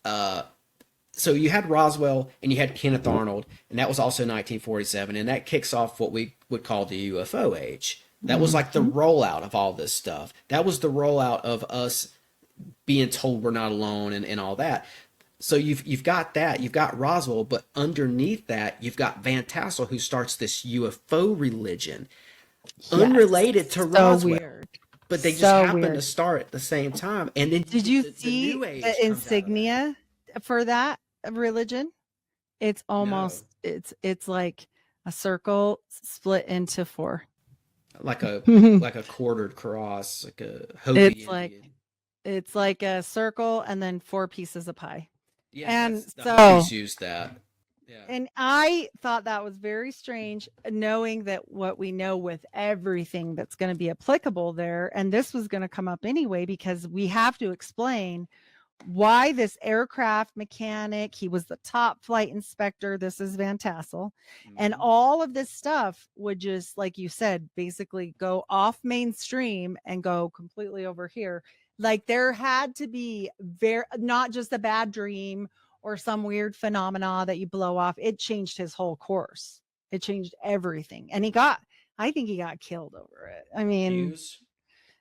So you had Roswell and you had Kenneth Arnold, and that was also 1947, and that kicks off what we would call the UFO age. That was like the rollout of all this stuff. That was the rollout of us being told we're not alone and all that. So you've got that, you've got Roswell, but underneath that, you've got Van Tassel, who starts this UFO religion, unrelated to Roswell. Weird. But they just happen to start at the same time. And then
did you see the insignia for that religion? It's almost it's like a circle split into four,
like a quartered cross, like a Hopi
it's like a circle and then four pieces of pie.
Yeah,
and
so Hopis used that. Yeah.
And I thought that was very strange, knowing that what we know with everything that's going to be applicable there. And this was going to come up anyway, because we have to explain why this aircraft mechanic, he was the top flight inspector. This is Van Tassel. And all of this stuff would just, like you said, basically go off mainstream and go completely over here. Like there had to be not just a bad dream or some weird phenomena that you blow off. It changed his whole course. It changed everything. And I think he got killed over it. I mean,
Hughes?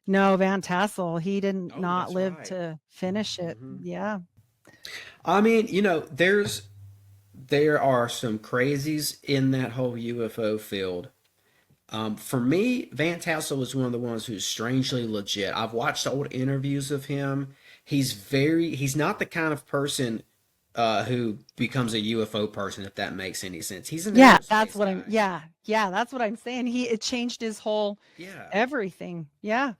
No, Van Tassel, he didn't not live to finish it. Yeah.
I mean, there are some crazies in that whole UFO field. For me, Van Tassel was one of the ones who's strangely legit. I've watched old interviews of him. He's not the kind of person who becomes a UFO person, if that makes any sense. He's an
that's what guy. That's what I'm saying. It changed his whole everything. Yeah.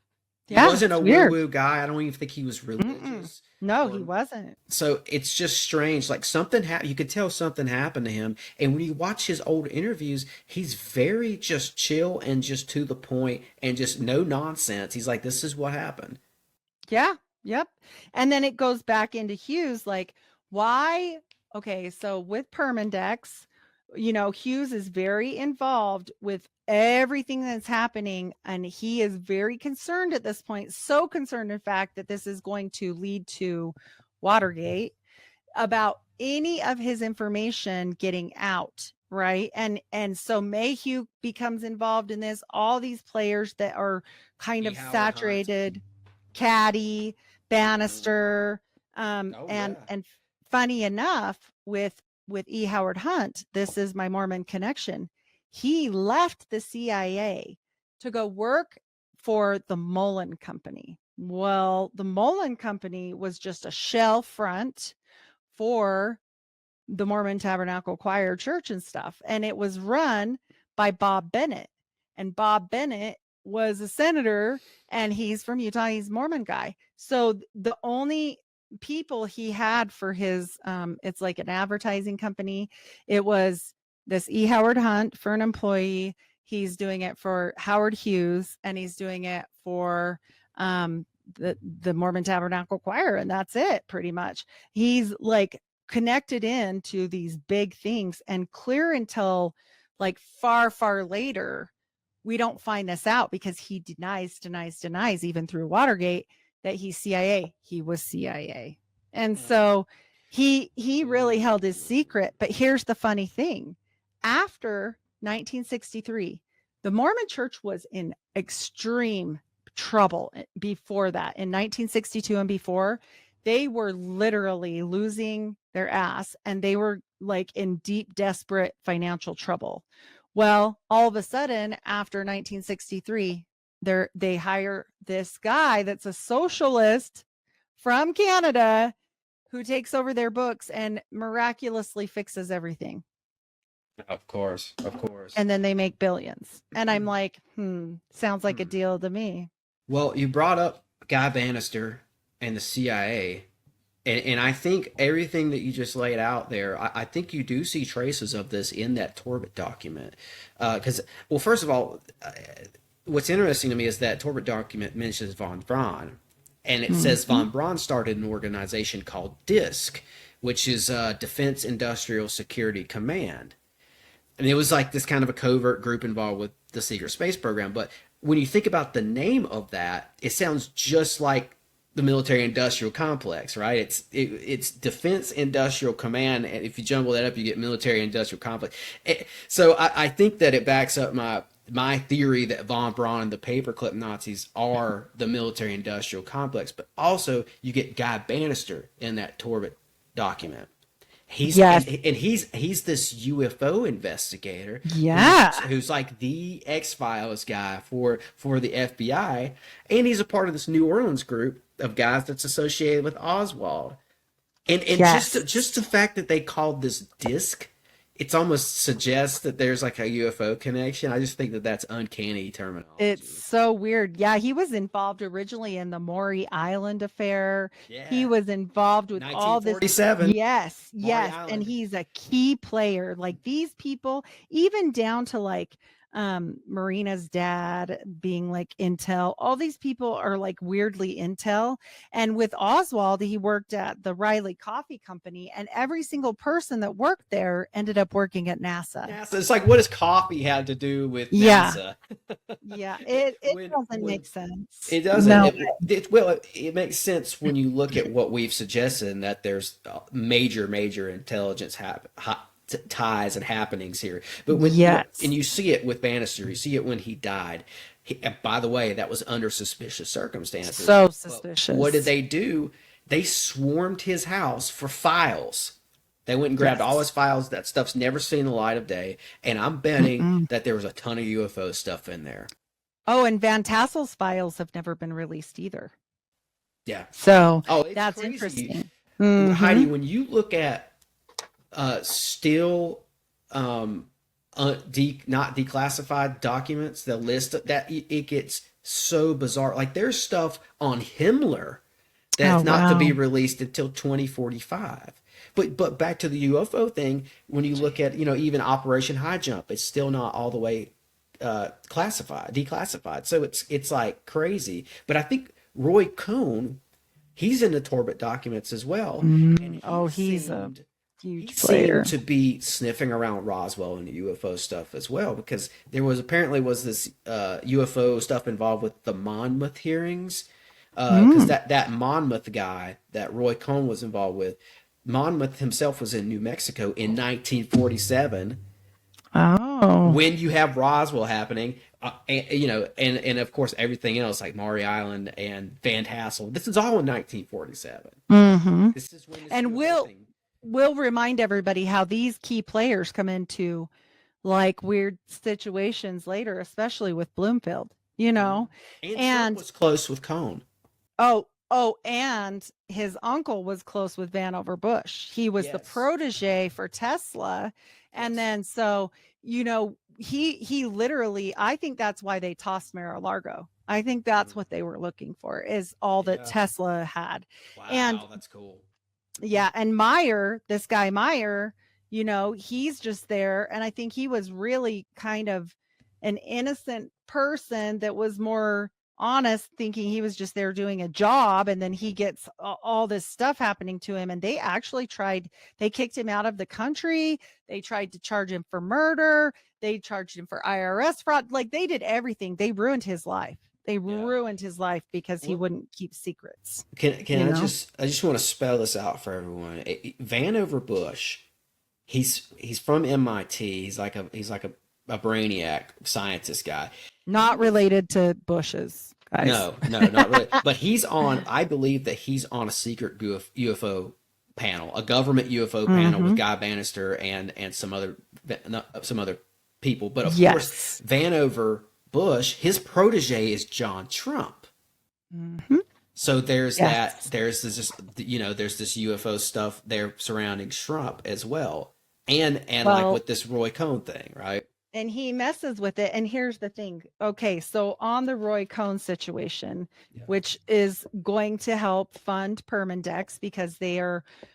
He wasn't a woo-woo guy. I don't even think he was religious.
No, he wasn't.
So it's just strange. Like something happened. You could tell something happened to him. And when you watch his old interviews, he's very just chill and just to the point and just no nonsense. He's like, this is what happened.
Yeah. Yep. And then it goes back into Hughes. Like, why? Okay. So with Permandex, Hughes is very involved with everything that's happening, and he is very concerned at this point, so concerned in fact that this is going to lead to Watergate, about any of his information getting out, right? And so Mayhew becomes involved in this, all these players that are kind of saturated, Caddy, Bannister, and funny enough, with E. Howard Hunt, this is my Mormon connection, he left the CIA to go work for the Mullen Company. Well, the Mullen Company was just a shell front for the Mormon Tabernacle Choir Church and stuff. And it was run by Bob Bennett. And Bob Bennett was a senator, and he's from Utah. He's a Mormon guy. So the only people he had for his, it's like an advertising company, it was this E. Howard Hunt for an employee. He's doing it for Howard Hughes, and he's doing it for the Mormon Tabernacle Choir, and that's it pretty much. He's like connected into these big things, and clear until like far later, we don't find this out, because he denies even through Watergate that he's CIA. He was CIA. And so he really held his secret. But here's the funny thing. After 1963, the Mormon Church was in extreme trouble before that. In 1962 and before, they were literally losing their ass, and they were like in deep, desperate financial trouble. Well, all of a sudden, after 1963, they hire this guy that's a socialist from Canada, who takes over their books and miraculously fixes everything.
Of course.
And then they make billions. And I'm like, sounds like a deal to me.
Well, you brought up Guy Bannister and the CIA. And I think everything that you just laid out there, I think you do see traces of this in that Torbett document. Because, well, first of all, what's interesting to me is that Torbett document mentions von Braun. And it says von Braun started an organization called DISC, which is Defense Industrial Security Command. And it was like this kind of a covert group involved with the secret space program. But when you think about the name of that, it sounds just like the military industrial complex, right? It's Defense Industrial Command. And if you jumble that up, you get military industrial complex. So I think that it backs up my theory that von Braun and the paperclip Nazis are the military industrial complex. But also you get Guy Bannister in that Torbett document. He's this UFO investigator.
Yeah.
Who's like the X-Files guy for the FBI. And he's a part of this New Orleans group of guys that's associated with Oswald. And just the fact that they called this DISC, it almost suggests that there's like a UFO connection. I just think that that's uncanny terminology.
It's so weird. Yeah, he was involved originally in the Maury Island affair. Yeah. He was involved with all this.
1947.
Yes. And he's a key player. Like these people, even down to like Marina's dad being like intel, all these people are like weirdly intel. And with Oswald, he worked at the Riley Coffee Company, and every single person that worked there ended up working at NASA.
It's like, what does coffee have to do with NASA?
It doesn't make sense.
It doesn't. No. It makes sense when you look at what we've suggested, and that there's major intelligence ties and happenings here. But when and you see it with Bannister, you see it when he died. By the way, that was under suspicious circumstances.
So suspicious.
What did they do? They swarmed his house for files. They went and grabbed all his files. That stuff's never seen the light of day. And I'm betting that there was a ton of UFO stuff in there.
Oh, and Van Tassel's files have never been released either.
Yeah.
So that's
crazy.
interesting.
Heidi, when you look at still not declassified documents, the list that it gets so bizarre. Like there's stuff on Himmler that's not to be released until 2045. But back to the UFO thing, when you look at even Operation High Jump, it's still not all the way declassified. So it's like crazy. But I think Roy Cohn, he's in the Torbett documents as well.
And he's a huge player.
Seemed to be sniffing around Roswell and the UFO stuff as well, because there was this UFO stuff involved with the Monmouth hearings, because that Monmouth guy that Roy Cohn was involved with, Monmouth himself was in New Mexico in 1947. When you have Roswell happening, and of course everything else like Maury Island and Van Tassel, this is all in 1947. This is when
we'll remind everybody how these key players come into like weird situations later, especially with Bloomfield, And
Trump was close with Cohn.
And his uncle was close with Vannevar Bush. He was the protege for Tesla. And then, he literally, I think that's why they tossed Mar-a-Lago. I think that's what they were looking for, is all that Tesla had.
Wow,
and
that's cool.
Yeah. And this guy Meyer, he's just there. And I think he was really kind of an innocent person that was more honest, thinking he was just there doing a job. And then he gets all this stuff happening to him. And they actually they kicked him out of the country. They tried to charge him for murder. They charged him for IRS fraud. Like they did everything. They ruined his life. They ruined his life because he wouldn't keep secrets.
I just want to spell this out for everyone. Vannevar Bush, he's from MIT. He's like a brainiac scientist guy.
Not related to Bush's guys.
No, not really. But I believe that he's on a secret UFO panel, a government UFO panel with Guy Bannister and some other people. But of course, Vannevar Bush, his protege is John Trump. So there's
Yes.
there's this, there's this UFO stuff there surrounding Trump as well. And like
Well,
with this Roy Cohn thing, right?
and he messes with it. And here's the thing. Okay, so on the Roy Cohn situation,
Yeah.
which is going to help fund Permandex because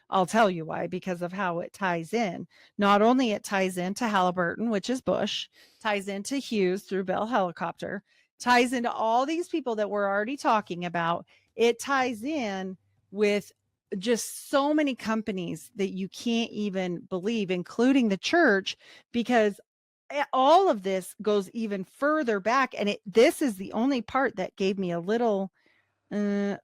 I'll tell you why, because of how it ties in. Not only it ties into Halliburton, which is Bush, ties into Hughes through Bell Helicopter, ties into all these people that we're already talking about. It ties in with just so many companies that you can't even believe, including the church, because all of this goes even further back. And this is the only part that gave me a little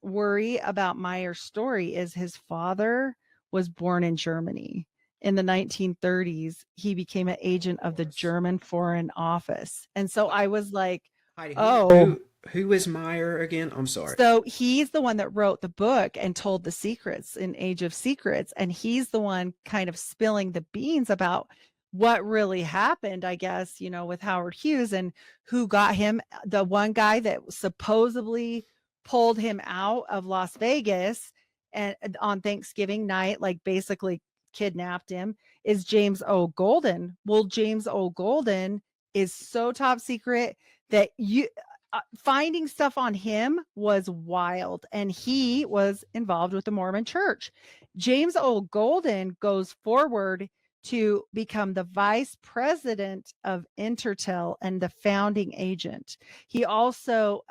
worry about Meyer's story is his father was born in Germany. In the 1930s, he became an agent of the German Foreign Office. And so I was like,
Heidi,
oh,
who is Meyer again? I'm sorry.
so he's the one that wrote the book and told the secrets in Age of Secrets. And he's the one kind of spilling the beans about what really happened, I guess, with Howard Hughes and who got him. The one guy that supposedly pulled him out of Las Vegas and on Thanksgiving night, like basically kidnapped him, is James O. Golden. Well, James O. Golden is so top secret that finding stuff on him was wild, and he was involved with the Mormon Church. James O. Golden goes forward to become the vice president of Intertel and the founding agent. He also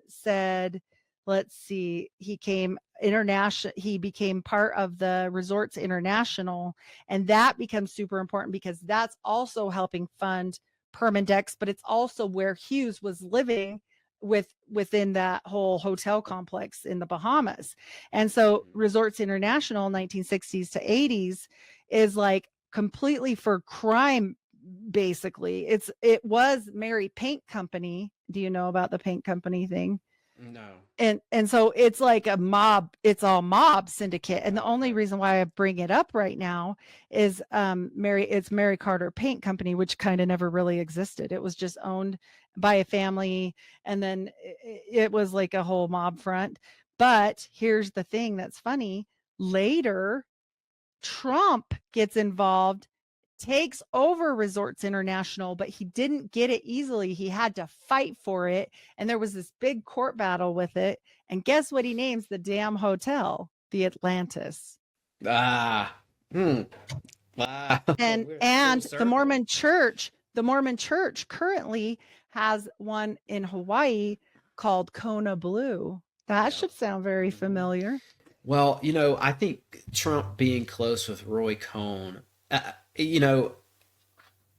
said, let's see, he became part of the Resorts International, and that becomes super important because that's also helping fund Permandex, but it's also where Hughes was living within that whole hotel complex in the Bahamas. And so Resorts International 1960s to 80s is like completely for crime. Basically, it was Mary Paint Company. Do you know about the paint company thing?
No.
And so it's like a mob, it's all mob syndicate. And the only reason why I bring it up right now is it's Mary Carter Paint Company, which kind of never really existed. It was just owned by a family, and then it was like a whole mob front. But here's the thing that's funny. Later, Trump gets involved, takes over Resorts International, but he didn't get it easily. He had to fight for it. And there was this big court battle with it. And guess what he names the damn hotel? The Atlantis.
Wow.
And the Mormon Church currently has one in Hawaii called Kona Blue. That should sound very familiar.
Well, I think Trump being close with Roy Cohn,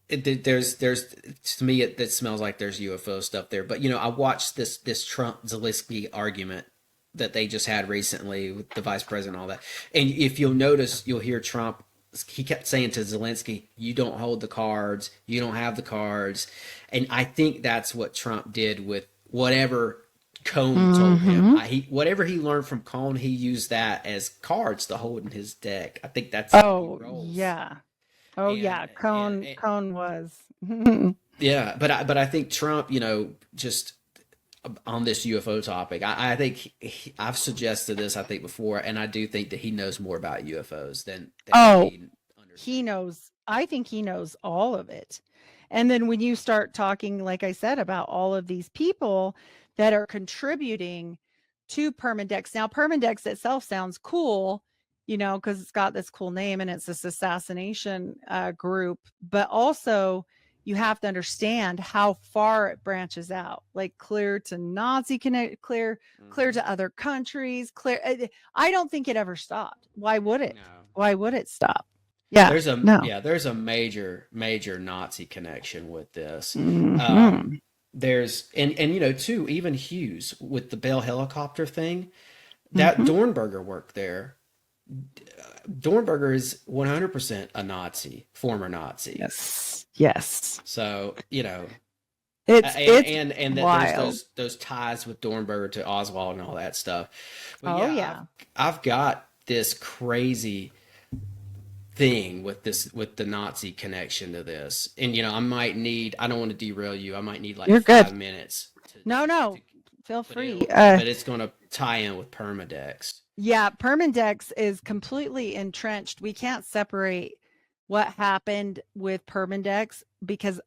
there's to me it smells like there's UFO stuff there. But I watched this Trump Zelensky argument that they just had recently with the vice president and all that. And if you'll notice, you'll hear Trump. He kept saying to Zelensky, "You don't hold the cards. You don't have the cards." And I think that's what Trump did with whatever Cohn told him. Whatever he learned from Cohn, he used that as cards to hold in his deck. I think that's how he rolls.
Yeah. Cohn was.
Yeah, but I think Trump, just on this UFO topic, I think I've suggested this, I think, before, and I do think that he knows more about UFOs than
he knows. I think he knows all of it. And then when you start talking, like I said, about all of these people that are contributing to Permandex. Now, Permandex itself sounds cool, because it's got this cool name and it's this assassination group. But also, you have to understand how far it branches out, like clear to Nazi connect, clear to other countries, clear. I don't think it ever stopped. Why would it? No. Why would it stop? Yeah,
there's a major Nazi connection with this. There's and too, even Hughes with the Bell helicopter thing, that Dornberger worked there. Dornberger is 100% a Nazi, former Nazi.
Yes.
So
it's
wild. There's those ties with Dornberger to Oswald and all that stuff. But I've got this crazy thing with the Nazi connection to this, and I don't want to derail you. I might need like 5 minutes.
No, feel free.
But it's gonna tie in with Permandex.
Yeah, Permandex is completely entrenched. We can't separate what happened with Permandex because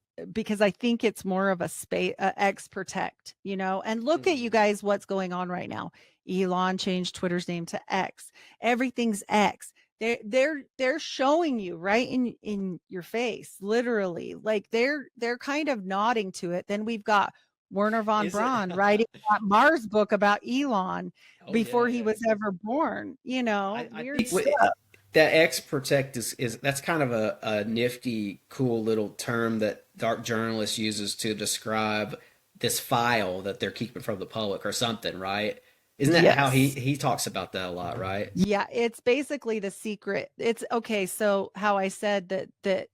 I think it's more of a space X protect, you know. And look at you guys, what's going on right now. Elon changed Twitter's name to X. Everything's X. They're showing you right in your face, literally. Like they're kind of nodding to it. Then we've got Werner von Braun writing that Mars book about Elon before he was ever born. You know, weird stuff.
That X protect is that's kind of a nifty, cool little term that dark journalist uses to describe this file that they're keeping from the public or something, right? Isn't that how he talks about that a lot, right?
Yeah, it's basically the secret. It's okay. So how I said that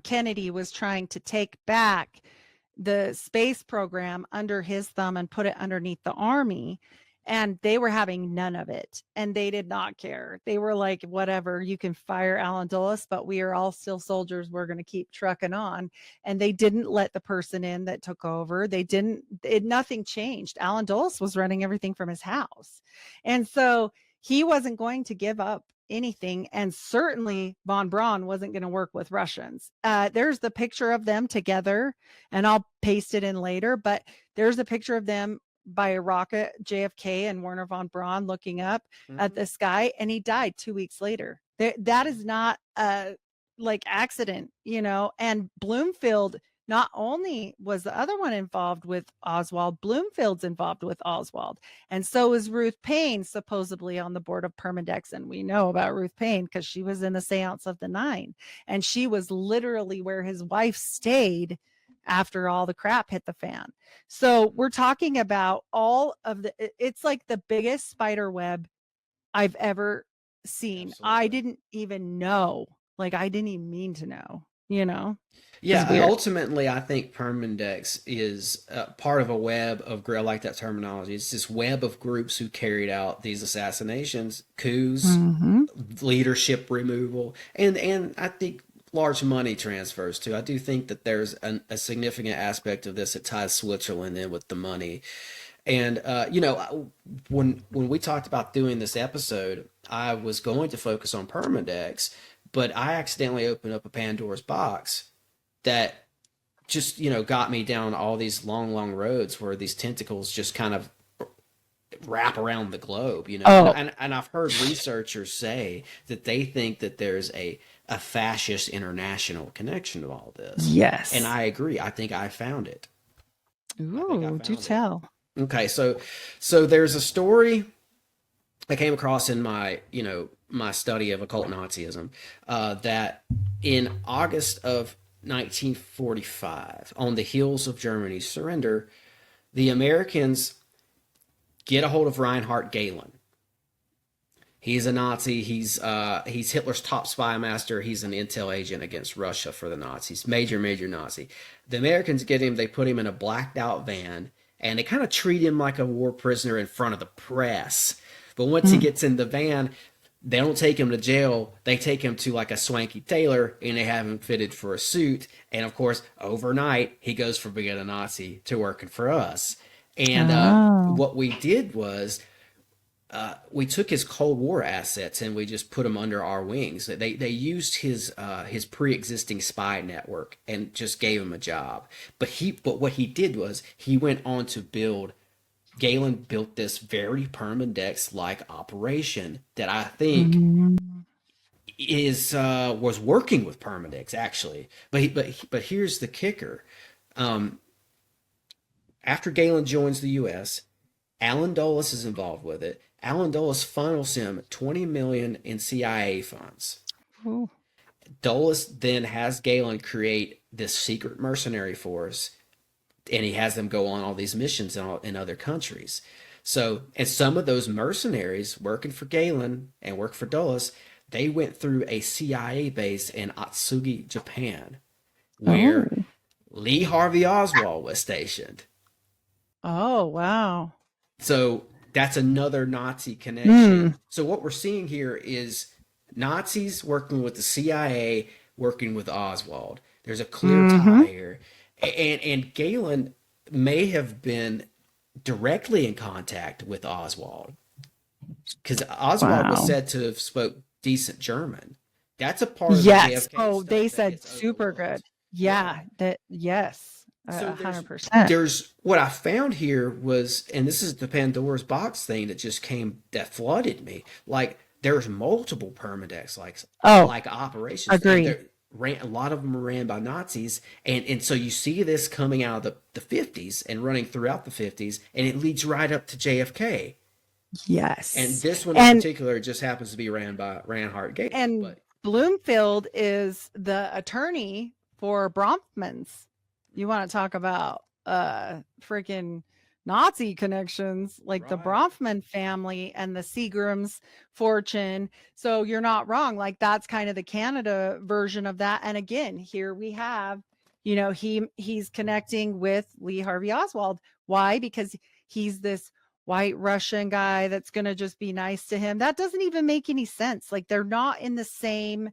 Kennedy was trying to take back the space program under his thumb and put it underneath the army, and they were having none of it, and they did not care. They were like, whatever, you can fire Alan Dulles, but we are all still soldiers. We're going to keep trucking on. And they didn't let the person in that took over. Nothing changed. Alan Dulles was running everything from his house, and so he wasn't going to give up anything, and certainly von Braun wasn't going to work with Russians. There's the picture of them together, and I'll paste it in later, but there's a picture of them by a rocket, JFK and Werner von Braun looking up at the sky, and he died 2 weeks later. That is not a like accident, you know. And Bloomfield, not only was the other one involved with Oswald, Bloomfield's involved with Oswald. And so is Ruth Paine, supposedly on the board of Permandex. And we know about Ruth Paine because she was in the Seance of the Nine. And she was literally where his wife stayed after all the crap hit the fan. So we're talking about all of it's like the biggest spider web I've ever seen. Absolutely. I didn't even know. Like, I didn't even mean to know, you know?
Yeah, ultimately, I think Permandex is part of a web of, I like that terminology. It's this web of groups who carried out these assassinations, coups, leadership removal, and I think large money transfers too. I do think that there's a significant aspect of this that ties Switzerland in with the money. And, you know, when we talked about doing this episode, I was going to focus on Permandex, but I accidentally opened up a Pandora's box that just, you know, got me down all these long roads where these tentacles just kind of wrap around the globe, you know. And I've heard researchers say that they think that there's a fascist international connection to all this.
Yes.
And I agree. I think I found it.
Ooh, do tell.
Okay, so there's a story I came across in my study of occult Nazism that in August of 1945, on the heels of Germany's surrender, the Americans get a hold of Reinhard Gehlen. He's a Nazi. He's Hitler's top spy master. He's an intel agent against Russia for the Nazis. Major Nazi. The Americans get him. They put him in a blacked out van, and they kind of treat him like a war prisoner in front of the press. But once he gets in the van, they don't take him to jail. They take him to like a swanky tailor, and they have him fitted for a suit. And of course, overnight, he goes from being a Nazi to working for us. And what we did was we took his Cold War assets and we just put them under our wings. They used his pre-existing spy network and just gave him a job. But what he did was he went on to build. Gehlen built this very Permandex-like operation that I think was working with Permandex actually. But here's the kicker. After Gehlen joins the U.S., Alan Dulles is involved with it. Alan Dulles funnels him $20 million in CIA funds. Ooh. Dulles then has Gehlen create this secret mercenary force, and he has them go on all these missions in other countries. So, and some of those mercenaries working for Gehlen and work for Dulles, they went through a CIA base in Atsugi, Japan, where Lee Harvey Oswald was stationed.
Oh, wow.
So that's another Nazi connection. So what we're seeing here is Nazis working with the CIA, working with Oswald. There's a clear tie here. And Gehlen may have been directly in contact with Oswald, because Oswald was said to have spoke decent German. That's a part of the
Yes.
JFK
Oh,
stuff
they
that
said
gets
super
overlooked.
good. Yeah. That yes.
So
100%.
there's what I found here was, and this is the Pandora's box thing that just came that flooded me. Like there's multiple Permandex like operations.
Agree.
A lot of them were ran by Nazis, and so you see this coming out of the 50s and running throughout the 50s, and it leads right up to JFK.
Yes.
And this one in particular just happens to be ran by Reinhard Gehlen.
And Bloomfield is the attorney for Bronfman's. You want to talk about freaking Nazi connections, like the Bronfman family and the Seagram's fortune. So you're not wrong. Like that's kind of the Canada version of that. And again, here we have, you know, he's connecting with Lee Harvey Oswald. Why? Because he's this white Russian guy that's going to just be nice to him. That doesn't even make any sense. Like they're not in the same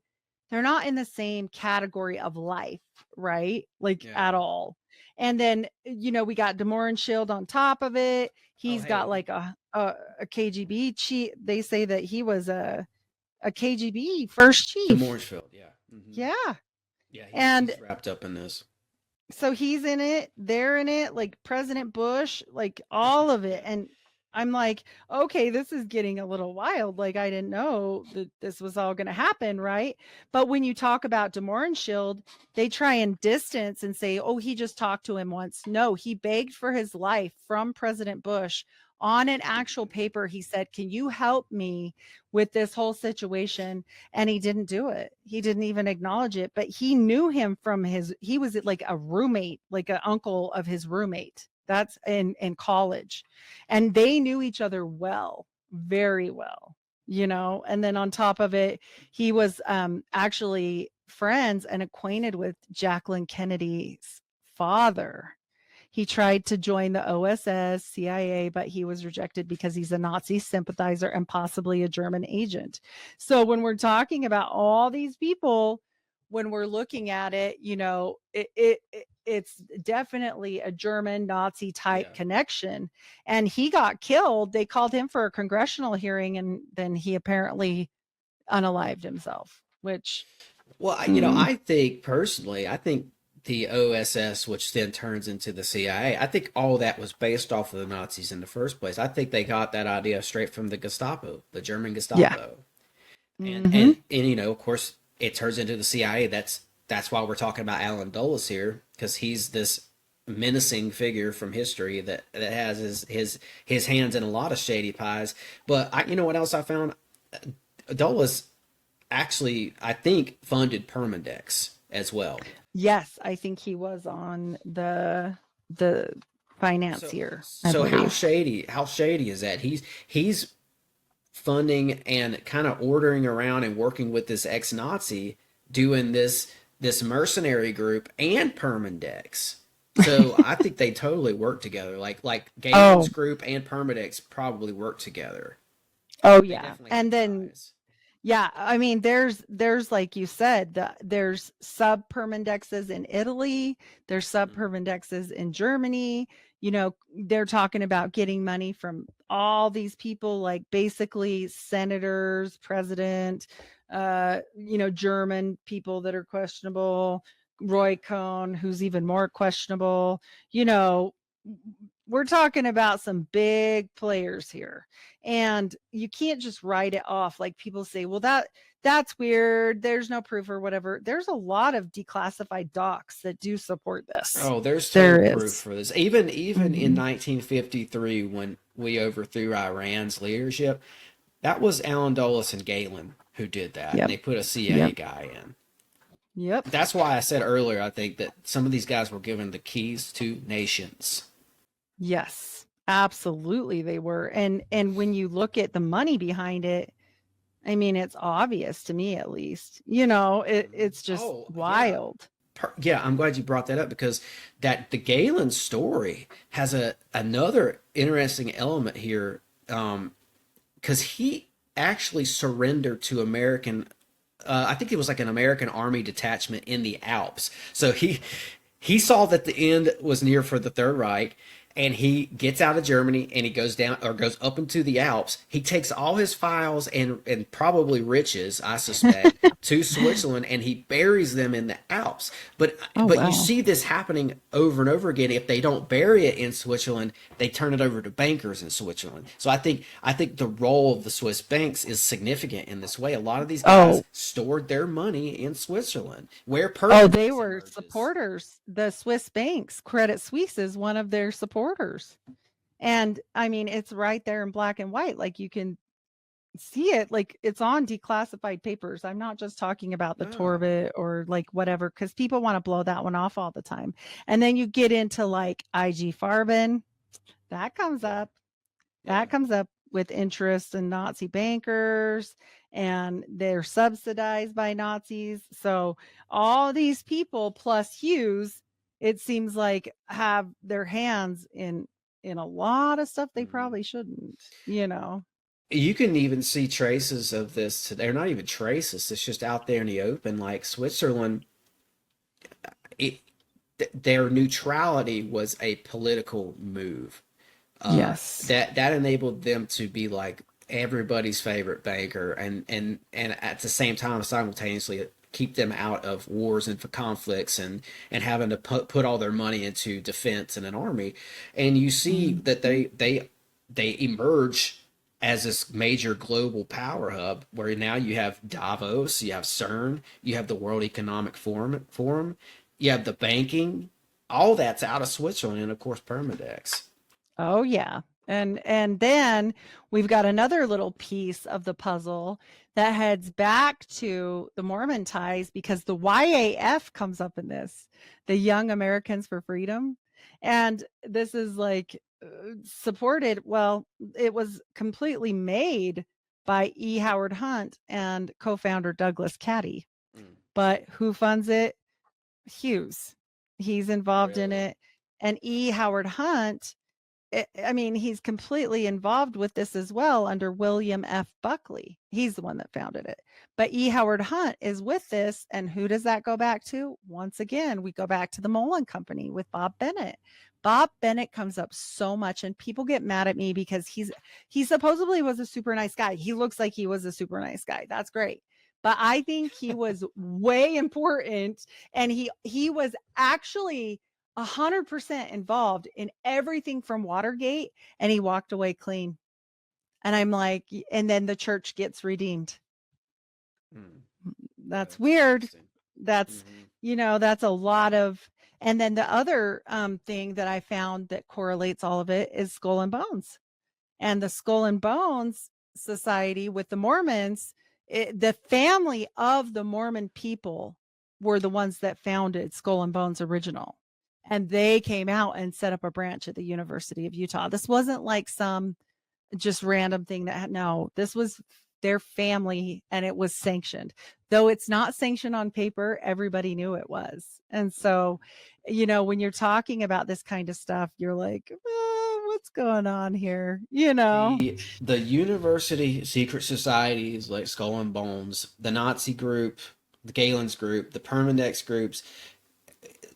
category of life, right? Like at all. And then, you know, we got Shield on top of it. He's got like a KGB chief. They say that he was a KGB first chief.
Mooresfield, yeah. Mm-hmm.
Yeah.
Yeah, he's wrapped up in this.
So he's in it, they're in it, like President Bush, like all of it. And I'm like, okay, this is getting a little wild. Like I didn't know that this was all going to happen, right? But when you talk about Shield, they try and distance and say, oh, he just talked to him once. No, he begged for his life from President Bush on an actual paper. He said, can you help me with this whole situation? And he didn't do it. He didn't even acknowledge it, but he knew him from he was like a roommate, like an uncle of his roommate. That's in college. And they knew each other well, very well, you know? And then on top of it, he was actually friends and acquainted with Jacqueline Kennedy's father. He tried to join the OSS, CIA, but he was rejected because he's a Nazi sympathizer and possibly a German agent. So when we're talking about all these people, when we're looking at it, you know, it's definitely a German Nazi type connection. And he got killed. They called him for a congressional hearing, and then he apparently unalived himself, which.
Well, you know, I think personally, the OSS, which then turns into the CIA, I think all that was based off of the Nazis in the first place. I think they got that idea straight from the Gestapo, the German Gestapo. Yeah. And you know, of course, it turns into the CIA. That's why we're talking about Alan Dulles here, because he's this menacing figure from history that has his hands in a lot of shady pies. But you know what else I found? Dulles actually, I think, funded Permandex as well.
Yes, I think he was on the financier.
So how shady is that? He's funding and kind of ordering around and working with this ex-Nazi, doing this mercenary group and Permandex. So I think they totally work together. Like Gehlen's group and Permandex probably work together.
Oh yeah, and then. Yeah, I mean, there's like you said, there's sub Permandexes in Italy, there's sub Permandexes in Germany. You know, they're talking about getting money from all these people, like basically senators, president, you know, German people that are questionable, Roy Cohn, who's even more questionable. You know, we're talking about some big players here, and you can't just write it off. Like people say, well, that's weird, there's no proof or whatever. There's a lot of declassified docs that do support this.
Oh, there's proof for this. Even in 1953, when we overthrew Iran's leadership, that was Alan Dulles and Gehlen who did that. And they put a CIA guy in.
Yep.
That's why I said earlier, I think that some of these guys were given the keys to nations.
Yes, absolutely they were. And when you look at the money behind it, I mean, it's obvious to me, at least. You know, it's just wild.
Yeah, I'm glad you brought that up, because the Gehlen story has another interesting element here, because he actually surrendered to American. I think it was like an American Army detachment in the Alps. So he saw that the end was near for the Third Reich, and he gets out of Germany and he goes down or goes up into the Alps. He takes all his files and probably riches, I suspect, to Switzerland, and he buries them in the Alps. But you see this happening over and over again. If they don't bury it in Switzerland, they turn it over to bankers in Switzerland. So I think the role of the Swiss banks is significant in this way. A lot of these guys stored their money in Switzerland, where
they were supporters. The Swiss banks, Credit Suisse is one of their supporters. And I mean, it's right there in black and white. Like you can see it, like it's on declassified papers. I'm not just talking about the Torbit or like whatever, because people want to blow that one off all the time. And then you get into like IG Farben, that comes up. That comes up with interest in Nazi bankers, and they're subsidized by Nazis. So all these people plus Hughes, it seems like, have their hands in a lot of stuff they probably shouldn't, you know.
You can even see traces of this. They're not even traces. It's just out there in the open. Like Switzerland, their neutrality was a political move.
Yes.
That enabled them to be like everybody's favorite banker, and at the same time simultaneously keep them out of wars and for conflicts and having to put all their money into defense and an army. And you see that they emerge as this major global power hub, where now you have Davos, you have CERN, you have the World Economic Forum, you have the banking, all that's out of Switzerland, and of course Permandex.
Oh yeah. And then we've got another little piece of the puzzle that heads back to the Mormon ties, because the YAF comes up in this, the Young Americans for Freedom. And this is like supported. Well, it was completely made by E. Howard Hunt and co-founder Douglas Caddy. But who funds it? Hughes. He's involved in it. And E. Howard Hunt, I mean, he's completely involved with this as well under William F. Buckley. He's the one that founded it. But E. Howard Hunt is with this. And who does that go back to? Once again, we go back to the Mullen Company with Bob Bennett. Bob Bennett comes up so much, and people get mad at me because he supposedly was a super nice guy. He looks like he was a super nice guy. That's great. But I think he was way important, and he was actually 100% involved in everything from Watergate, and he walked away clean. And I'm like, and then the church gets redeemed. That's weird. That's, you know, that's a lot of, and then the other thing that I found that correlates all of it is Skull and Bones. And the Skull and Bones Society with the Mormons, the family of the Mormon people were the ones that founded Skull and Bones Original. And they came out and set up a branch at the University of Utah. This wasn't like some just random thing no, this was their family, and it was sanctioned. Though it's not sanctioned on paper, everybody knew it was. And so, you know, when you're talking about this kind of stuff, you're like, what's going on here? You know,
the university secret societies like Skull and Bones, the Nazi group, the Galen's group, the Permandex groups,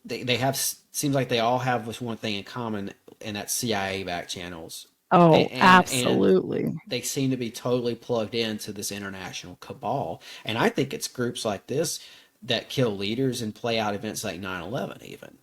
they have, seems like they all have this one thing in common, and that's CIA back channels.
Oh, absolutely.
And they seem to be totally plugged into this international cabal. And I think it's groups like this that kill leaders and play out events like 9/11 even.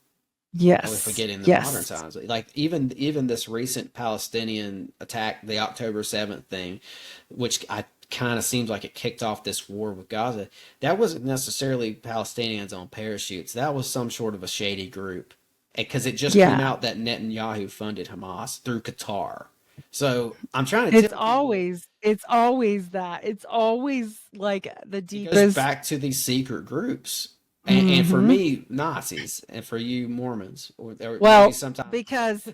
Yes.
If we get in the modern times. Like even this recent Palestinian attack, the October 7th thing, which I kind of seems like it kicked off this war with Gaza. That wasn't necessarily Palestinians on parachutes. That was some sort of a shady group. Because it just came out that Netanyahu funded Hamas through Qatar. So I'm trying to.
It's always that. It's always like the deepest.
It goes back to these secret groups, and for me, Nazis, and for you, Mormons. Or
well,
sometimes
because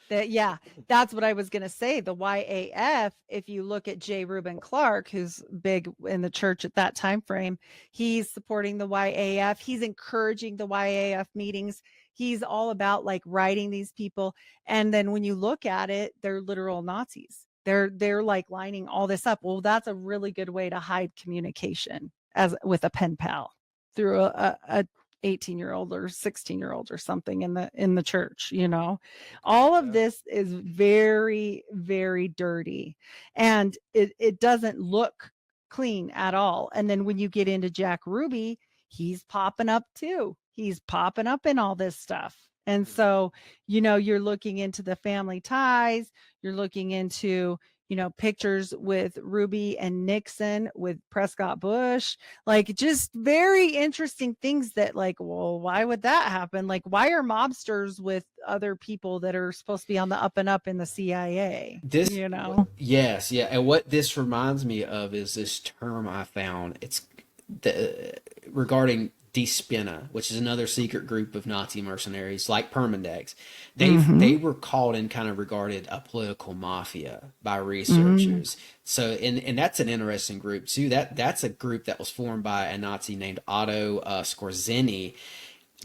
that's what I was going to say. The YAF. If you look at J. Reuben Clark, who's big in the church at that time frame, he's supporting the YAF. He's encouraging the YAF meetings. He's all about like writing these people. And then when you look at it, they're literal Nazis. They're like lining all this up. Well, that's a really good way to hide communication as with a pen pal through a 18-year-old or 16-year-old or something in the church, you know. All of this is very, very dirty, and it doesn't look clean at all. And then when you get into Jack Ruby, he's popping up too. He's popping up in all this stuff. And so, you know, you're looking into the family ties, you're looking into, you know, pictures with Ruby and Nixon, with Prescott Bush, like just very interesting things that, like, well, why would that happen? Like, why are mobsters with other people that are supposed to be on the up and up in the CIA?
This,
you know?
Yes. Yeah. And what this reminds me of is this term I found. It's regarding Die Spinne, which is another secret group of Nazi mercenaries like Permandex. They were called and kind of regarded a political mafia by researchers. So, and that's an interesting group too. That's a group that was formed by a Nazi named Otto Skorzeny.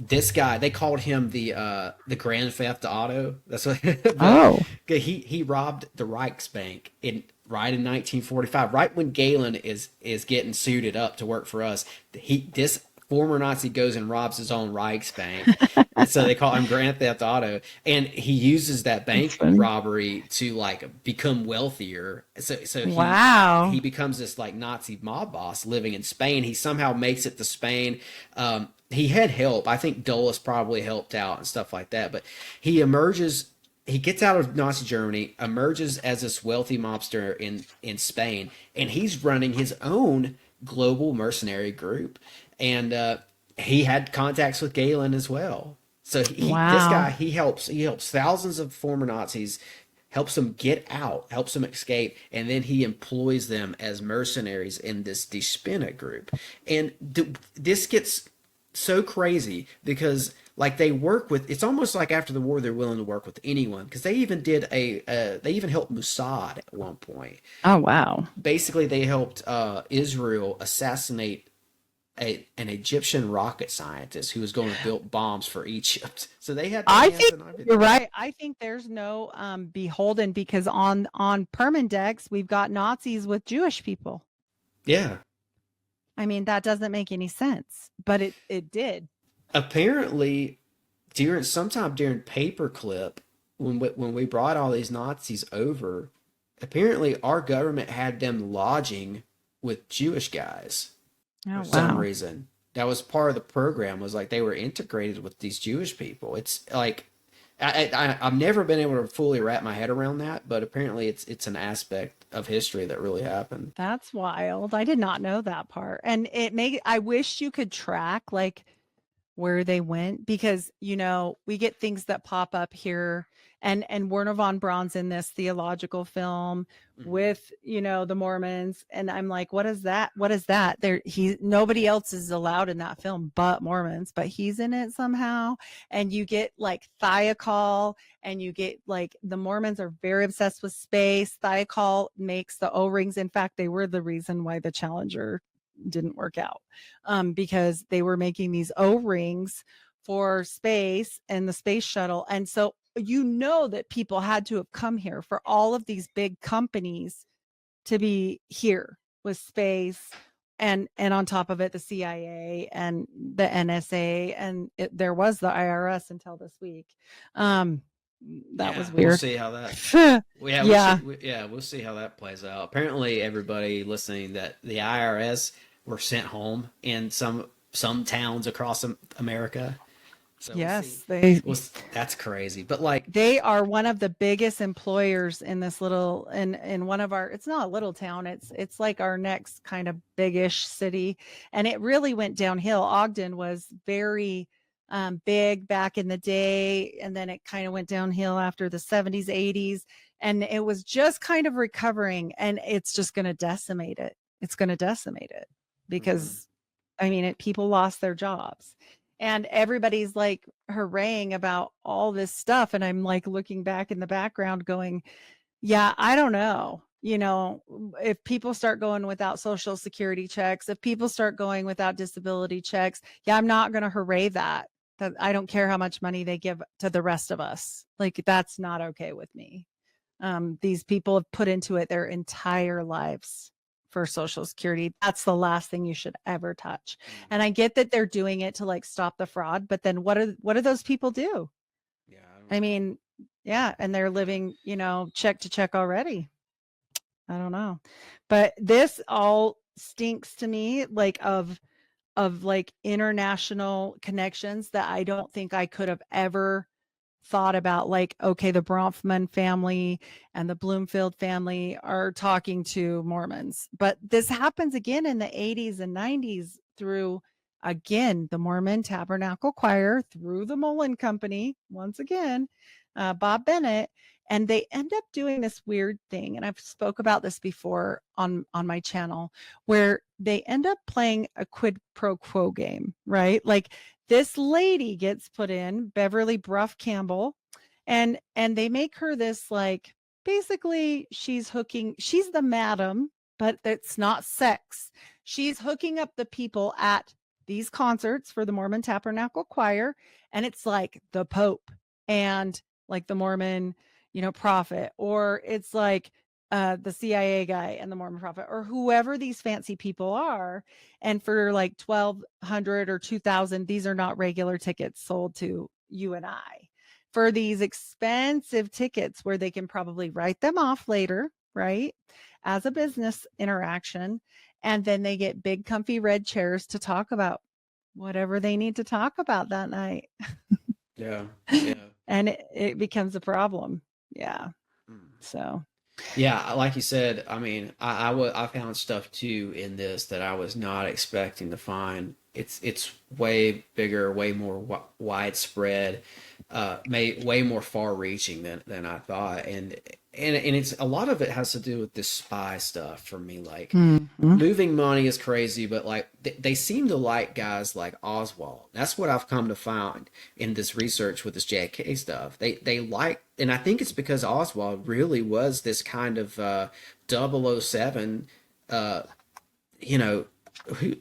This guy, they called him the Grand Theft Otto. That's what. He robbed the Reichsbank right in 1945, right when Galen is getting suited up to work for us. This former Nazi goes and robs his own Reichsbank. And so they call him Grand Theft Auto. And he uses that bank robbery to like become wealthier. So he becomes this like Nazi mob boss living in Spain. He somehow makes it to Spain. He had help. I think Dulles probably helped out and stuff like that. But he gets out of Nazi Germany, emerges as this wealthy mobster in Spain, and he's running his own global mercenary group. And he had contacts with Galen as well. So this guy, he helps thousands of former Nazis, helps them get out, helps them escape, and then he employs them as mercenaries in this Die Spinne group. And this gets so crazy because like they work with, it's almost like after the war they're willing to work with anyone, because they even did they even helped Mossad at one point.
Oh wow.
Basically they helped Israel assassinate an Egyptian rocket scientist who was going to build bombs for Egypt. So they had.
I think you're right. I think there's no beholden, because on Permandex we've got Nazis with Jewish people.
Yeah.
I mean, that doesn't make any sense, but it did.
Apparently, sometime during Paperclip, when we brought all these Nazis over, apparently our government had them lodging with Jewish guys. For some reason. That was part of the program, was like they were integrated with these Jewish people. It's like I've never been able to fully wrap my head around that, but apparently it's an aspect of history that really happened.
That's wild. I did not know that part. And I wish you could track like where they went, because, you know, we get things that pop up here, and Werner von Braun's in this theological film with, you know, the Mormons. And I'm like, what is that? What is that? Nobody else is allowed in that film but Mormons, but he's in it somehow. And you get like Thiokol, and you get like the Mormons are very obsessed with space. Thiokol makes the O-rings. In fact, they were the reason why the Challenger didn't work out, because they were making these O-rings for space and the space shuttle. And so, you know, that people had to have come here for all of these big companies to be here with space, and on top of it, the CIA and the NSA, and there was the IRS until this week. That was weird.
We'll see how that. We'll see how that plays out. Apparently, everybody listening, that the IRS were sent home in some towns across America. So
yes,
that's crazy. But like,
they are one of the biggest employers in this little, in one of our, it's not a little town. It's like our next kind of big-ish city. And it really went downhill. Ogden was very big back in the day. And then it kind of went downhill after the 70s, 80s. And it was just kind of recovering, and it's just going to decimate it. It's going to decimate it because I mean, people lost their jobs. And everybody's like hooraying about all this stuff. And I'm like looking back in the background going, yeah, I don't know. You know, if people start going without social security checks, if people start going without disability checks, yeah, I'm not going to hooray that I don't care how much money they give to the rest of us. Like, that's not okay with me. These people have put into it their entire lives for Social Security. That's the last thing you should ever touch. And I get that they're doing it to like stop the fraud, but then what do those people do?
Yeah,
I mean, yeah, and they're living, check to check already. I don't know. But this all stinks to me like of like international connections that I don't think I could have ever thought about. Like, okay, the Bronfman family and the Bloomfield family are talking to Mormons, but this happens again in the 80s and 90s through, again, the Mormon Tabernacle Choir, through the Mullen Company, once again, Bob Bennett. And they end up doing this weird thing, and I've spoke about this before on my channel, where they end up playing a quid pro quo game, right? Like this lady gets put in, Beverly Bruff Campbell, and they make her this, like, basically she's the madam, but it's not sex. She's hooking up the people at these concerts for the Mormon Tabernacle Choir, and it's like the Pope and like the Mormon prophet, or it's like the CIA guy and the Mormon prophet, or whoever these fancy people are. And for like 1,200 or 2,000, these are not regular tickets sold to you and I. For these expensive tickets where they can probably write them off later, right, as a business interaction, and then they get big comfy red chairs to talk about whatever they need to talk about that night.
Yeah.
And it becomes a problem. Yeah. So.
Yeah, like you said, I mean, I found stuff too in this that I was not expecting to find. It's way bigger, way more widespread, way more far-reaching than I thought, and it's a lot of it has to do with this spy stuff for me. Like moving money is crazy, but like they seem to like guys like Oswald. That's what I've come to find in this research with this JFK stuff. They like, and I think it's because Oswald really was this kind of 007. Who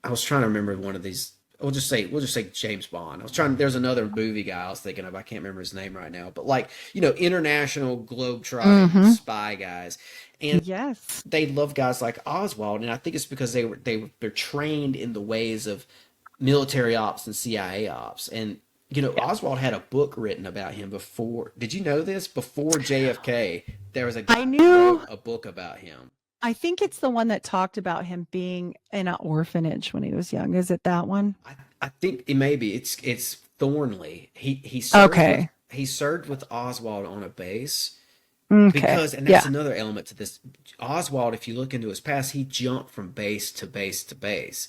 I was trying to remember one of these. We'll just say James Bond. There's another movie guy I was thinking of. I can't remember his name right now, but like, international globe-trotting spy guys. And
yes,
they love guys like Oswald. And I think it's because they're trained in the ways of military ops and CIA ops. And, Oswald had a book written about him before. Did you know this? Before JFK, there was a guy who wrote a book about him.
I think it's the one that talked about him being in an orphanage when he was young. Is it that one?
I think it may be. It's Thornley. He served with Oswald on a base.
Okay.
Because, and that's another element to this. Oswald, if you look into his past, he jumped from base to base to base.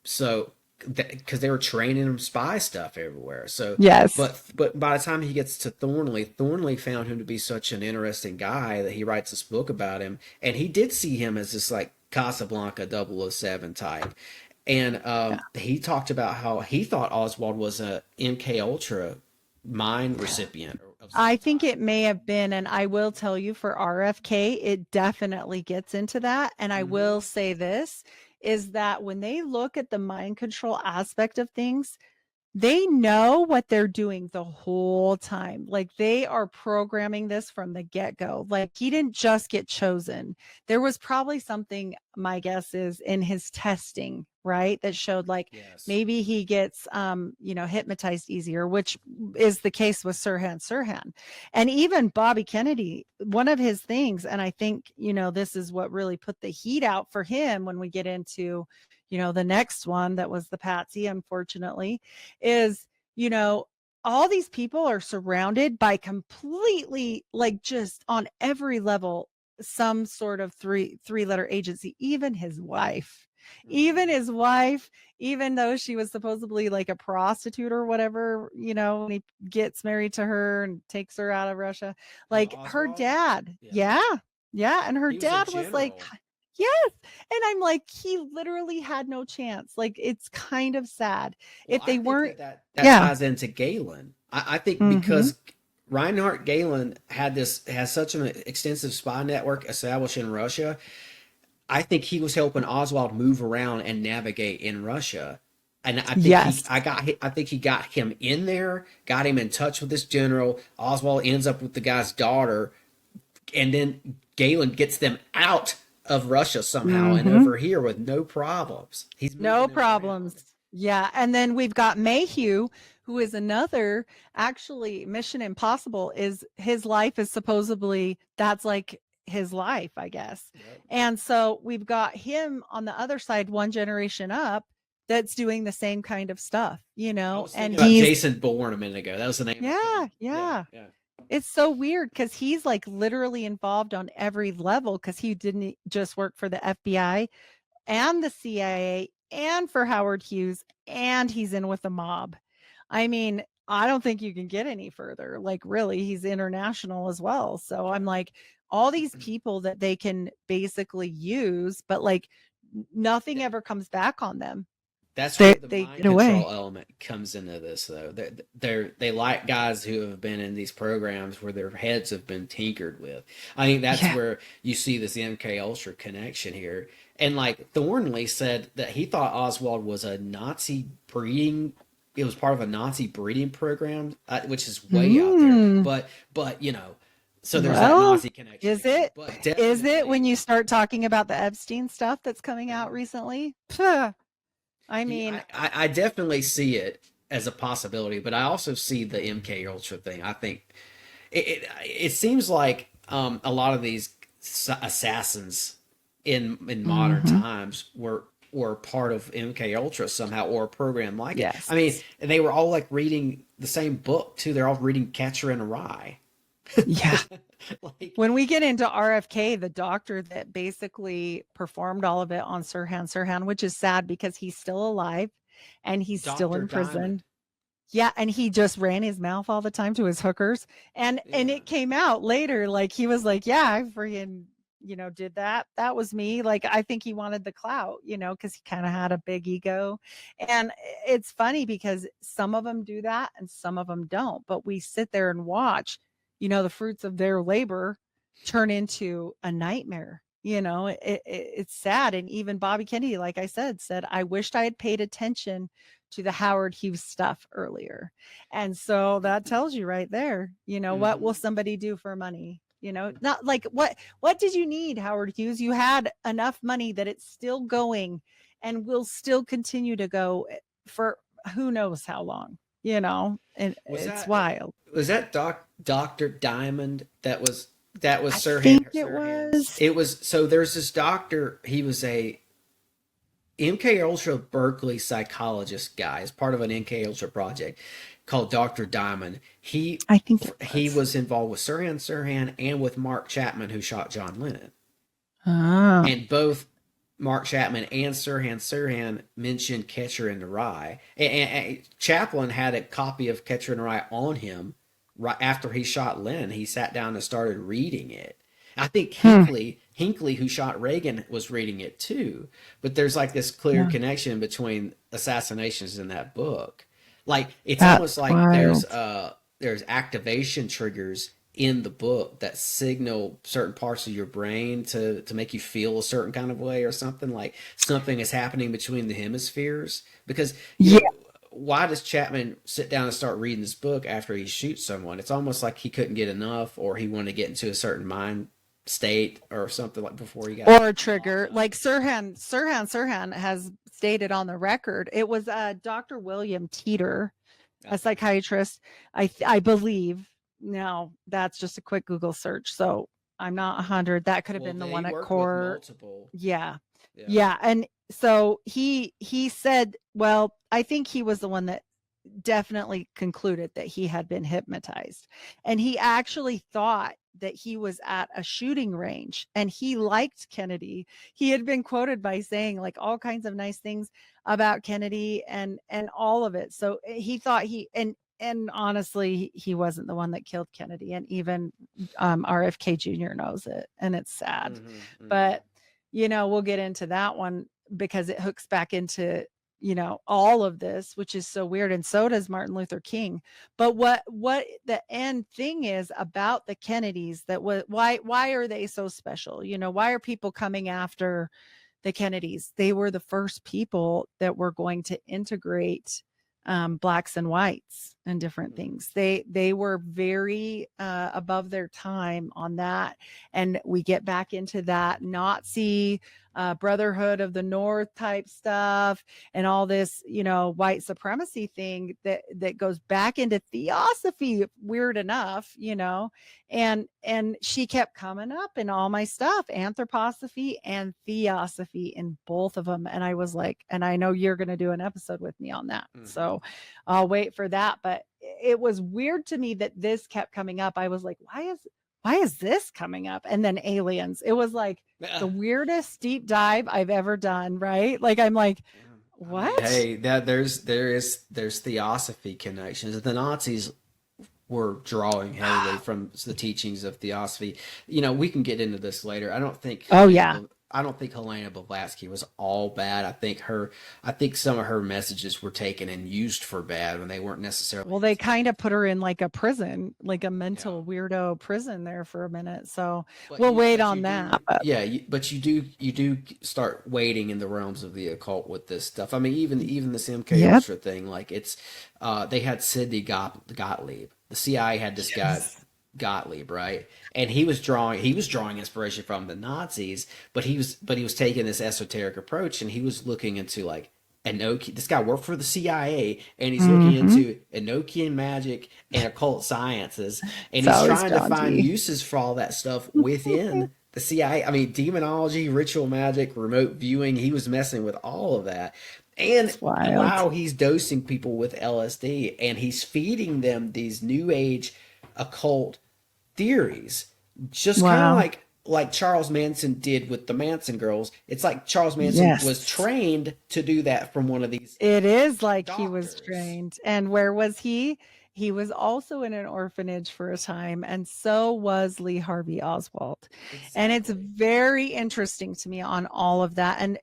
So, because they were training him spy stuff everywhere. So
yes,
but by the time he gets to Thornley found him to be such an interesting guy that he writes this book about him, and he did see him as this like Casablanca 007 type. And he talked about how he thought Oswald was a MK Ultra mind recipient.
I think it may have been, and I will tell you for RFK, it definitely gets into that. And I will say this, is that when they look at the mind control aspect of things, they know what they're doing the whole time. Like they are programming this from the get-go. Like he didn't just get chosen. There was probably something, my guess is, in his testing, right, that showed like maybe he gets hypnotized easier, which is the case with Sirhan. And even Bobby Kennedy, one of his things, and I think this is what really put the heat out for him when we get into the next one that was the Patsy, unfortunately, is all these people are surrounded by completely, like, just on every level, some sort of three-letter agency. Even his wife, even though she was supposedly like a prostitute or whatever, when he gets married to her and takes her out of Russia, like her dad. And her dad was like, yes. And I'm like, he literally had no chance. Like, it's kind of sad.
Well,
if they weren't.
That ties into Galen. I think because Reinhard Galen has such an extensive spy network established in Russia, I think he was helping Oswald move around and navigate in Russia. And I think I think he got him in there, got him in touch with this general. Oswald ends up with the guy's daughter, and then Galen gets them out of Russia somehow and over here with no problems. He's
no problems. Around. Yeah. And then we've got Mayhew, who is another, actually, Mission Impossible is his life is supposedly, that's like his life, I guess. Yep. And so we've got him on the other side, one generation up, that's doing the same kind of stuff, you know. And he's
Jason Bourne a minute ago. That was the name.
Yeah. It's so weird because he's like literally involved on every level, because he didn't just work for the FBI and the CIA and for Howard Hughes, and he's in with the mob. I mean, I don't think you can get any further. Like, really, he's international as well. So I'm like, all these people that they can basically use, but like nothing ever comes back on them.
That's where the mind control element comes into this, though. They like guys who have been in these programs where their heads have been tinkered with. I think that's where you see this MK Ultra connection here. And like Thornley said that he thought Oswald was a Nazi breeding. It was part of a Nazi breeding program, which is way out there. But you know, so there's that Nazi connection.
Is it? Is it when you start talking about the Epstein stuff that's coming out recently? I mean,
I definitely see it as a possibility, but I also see the MK Ultra thing. I think it seems like a lot of these assassins in modern times were part of MK Ultra somehow, or a program like it. I mean, they were all like reading the same book too. They're all reading Catcher in a Rye.
Yeah. Like, when we get into RFK, the doctor that basically performed all of it on Sirhan, which is sad because he's still alive and he's still in prison. Diamond. Yeah, and he just ran his mouth all the time to his hookers. And it came out later, like he was like, yeah, I freaking, you know, did that. That was me. Like, I think he wanted the clout, you know, because he kind of had a big ego. And it's funny because some of them do that and some of them don't. But we sit there and watch, you know, the fruits of their labor turn into a nightmare. You know, it's sad. And even Bobby Kennedy, like I said, I wished I had paid attention to the Howard Hughes stuff earlier. And so that tells you right there, you know, what will somebody do for money? You know, not like what did you need, Howard Hughes? You had enough money that it's still going and will still continue to go for who knows how long, you know, and it's wild.
Was that Dr. Diamond that was Sirhan?
I think it was.
It was. So there's this doctor. He was a MK Ultra Berkeley psychologist guy. As part of an MK Ultra project called Dr. Diamond.
I think
he was involved with Sirhan and with Mark Chapman, who shot John Lennon.
Oh.
And both Mark Chapman and Sirhan mentioned Catcher in the Rye. And Chaplin had a copy of Catcher in the Rye on him right after he shot Lennon. He sat down and started reading it. I think Hinckley, who shot Reagan, was reading it too. But there's like this clear connection between assassinations in that book. Like it's almost like there's activation triggers in the book that signal certain parts of your brain to make you feel a certain kind of way or something, like something is happening between the hemispheres. Because why does Chapman sit down and start reading this book after he shoots someone? It's almost like he couldn't get enough, or he wanted to get into a certain mind state or something, like before he got
or a trigger. Like Sirhan has stated on the record. It was Dr. William Teeter, a psychiatrist, I believe. Now that's just a quick Google search, so I'm not 100. That could have been the one at Core. Yeah. And so he said, well, I think he was the one that definitely concluded that he had been hypnotized, and he actually thought that he was at a shooting range, and he liked Kennedy. He had been quoted by saying like all kinds of nice things about Kennedy and all of it. So he thought and honestly, he wasn't the one that killed Kennedy. And even RFK Jr. knows it. And it's sad. But, you know, we'll get into that one because it hooks back into, you know, all of this, which is so weird. And so does Martin Luther King. But what the end thing is about the Kennedys, that why are they so special? You know, why are people coming after the Kennedys? They were the first people that were going to integrate blacks and whites and different things. They were very above their time on that. And we get back into that Nazi Brotherhood of the North type stuff and all this, white supremacy thing that goes back into theosophy, weird enough, and she kept coming up in all my stuff, anthroposophy and theosophy in both of them. And I was like, and I know you're going to do an episode with me on that. So I'll wait for that. But it was weird to me that this kept coming up. I was like, why is this coming up? And then aliens. It was like the weirdest deep dive I've ever done. Right? Like I'm like, what?
Hey, there's theosophy connections. The Nazis were drawing heavily from the teachings of theosophy. We can get into this later. I don't think. I don't think Helena Blavatsky was all bad. I think some of her messages were taken and used for bad when they weren't necessarily.
Well, they kind of put her in like a prison, like a mental weirdo prison there for a minute. So we'll wait on that.
But you do start wading in the realms of the occult with this stuff. I mean, even this MK Ultra thing, like it's they had Sidney Gottlieb. The CIA had this guy Gottlieb, right? And he was drawing inspiration from the Nazis, but he was taking this esoteric approach, and he was looking into like this guy worked for the CIA, and he's looking into Enochian magic and occult sciences, and he's trying to find uses for all that stuff within the CIA. I mean, demonology, ritual magic, remote viewing. He was messing with all of that. And wow, he's dosing people with LSD, and he's feeding them these new age occult theories, just kind of like Charles Manson did with the Manson girls. It's like Charles Manson was trained to do that from one of these.
It is like doctors. He was trained. And where was he? He was also in an orphanage for a time, and so was Lee Harvey Oswald. Exactly. And it's very interesting to me on all of that. And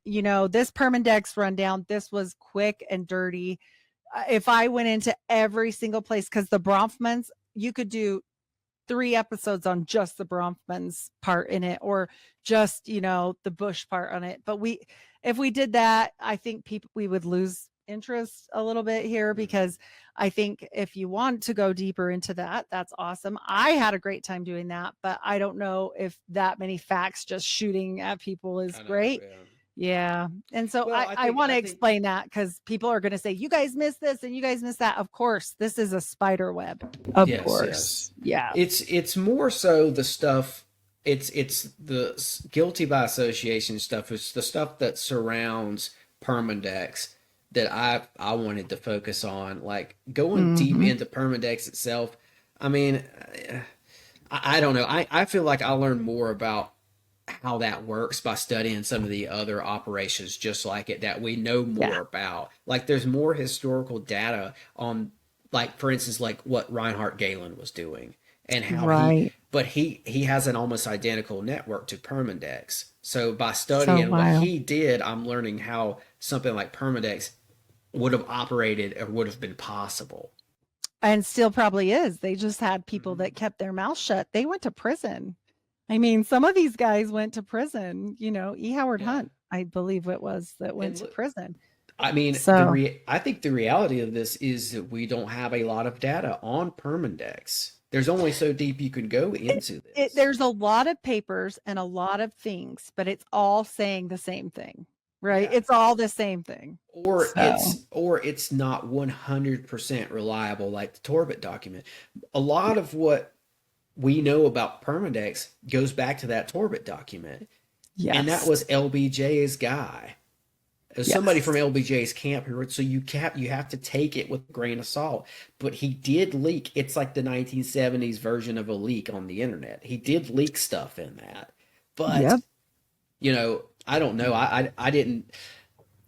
this Permandex rundown, this was quick and dirty. If I went into every single place, because the Bronfmans, you could do 3 episodes on just the Bronfmans part in it, or just, the Bush part on it. But if we did that, I think we would lose interest a little bit here, because I think if you want to go deeper into that, that's awesome. I had a great time doing that, but I don't know if that many facts just shooting at people is great. Yeah. And so I want to explain that, because people are going to say, you guys missed this and you guys missed that. Of course, this is a spider web. Of course. Yeah.
It's more so the stuff. It's the guilty by association stuff. It's the stuff that surrounds Permandex that I wanted to focus on, like going deep into Permandex itself. I mean, I don't know. I feel like I learned more about how that works by studying some of the other operations just like it that we know more about. Like there's more historical data on, like, for instance, like what Reinhard Gehlen was doing and how he has an almost identical network to Permandex. So by studying what he did, I'm learning how something like Permandex would have operated or would have been possible.
And still probably is. They just had people that kept their mouth shut. They went to prison. I mean, some of these guys went to prison, E. Howard Hunt, I believe it was, that went to prison.
I mean, I think the reality of this is that we don't have a lot of data on Permandex. There's only so deep you can go into this.
There's a lot of papers and a lot of things, but it's all saying the same thing, right? Yeah. It's all the same thing.
Or it's not 100% reliable, like the Torbit document. A lot of what we know about Permandex goes back to that Torbit document. Yes. And that was LBJ's guy. Somebody from LBJ's camp. So you have to take it with a grain of salt. But he did leak. It's like the 1970s version of a leak on the internet. He did leak stuff in that. But, I don't know. I didn't.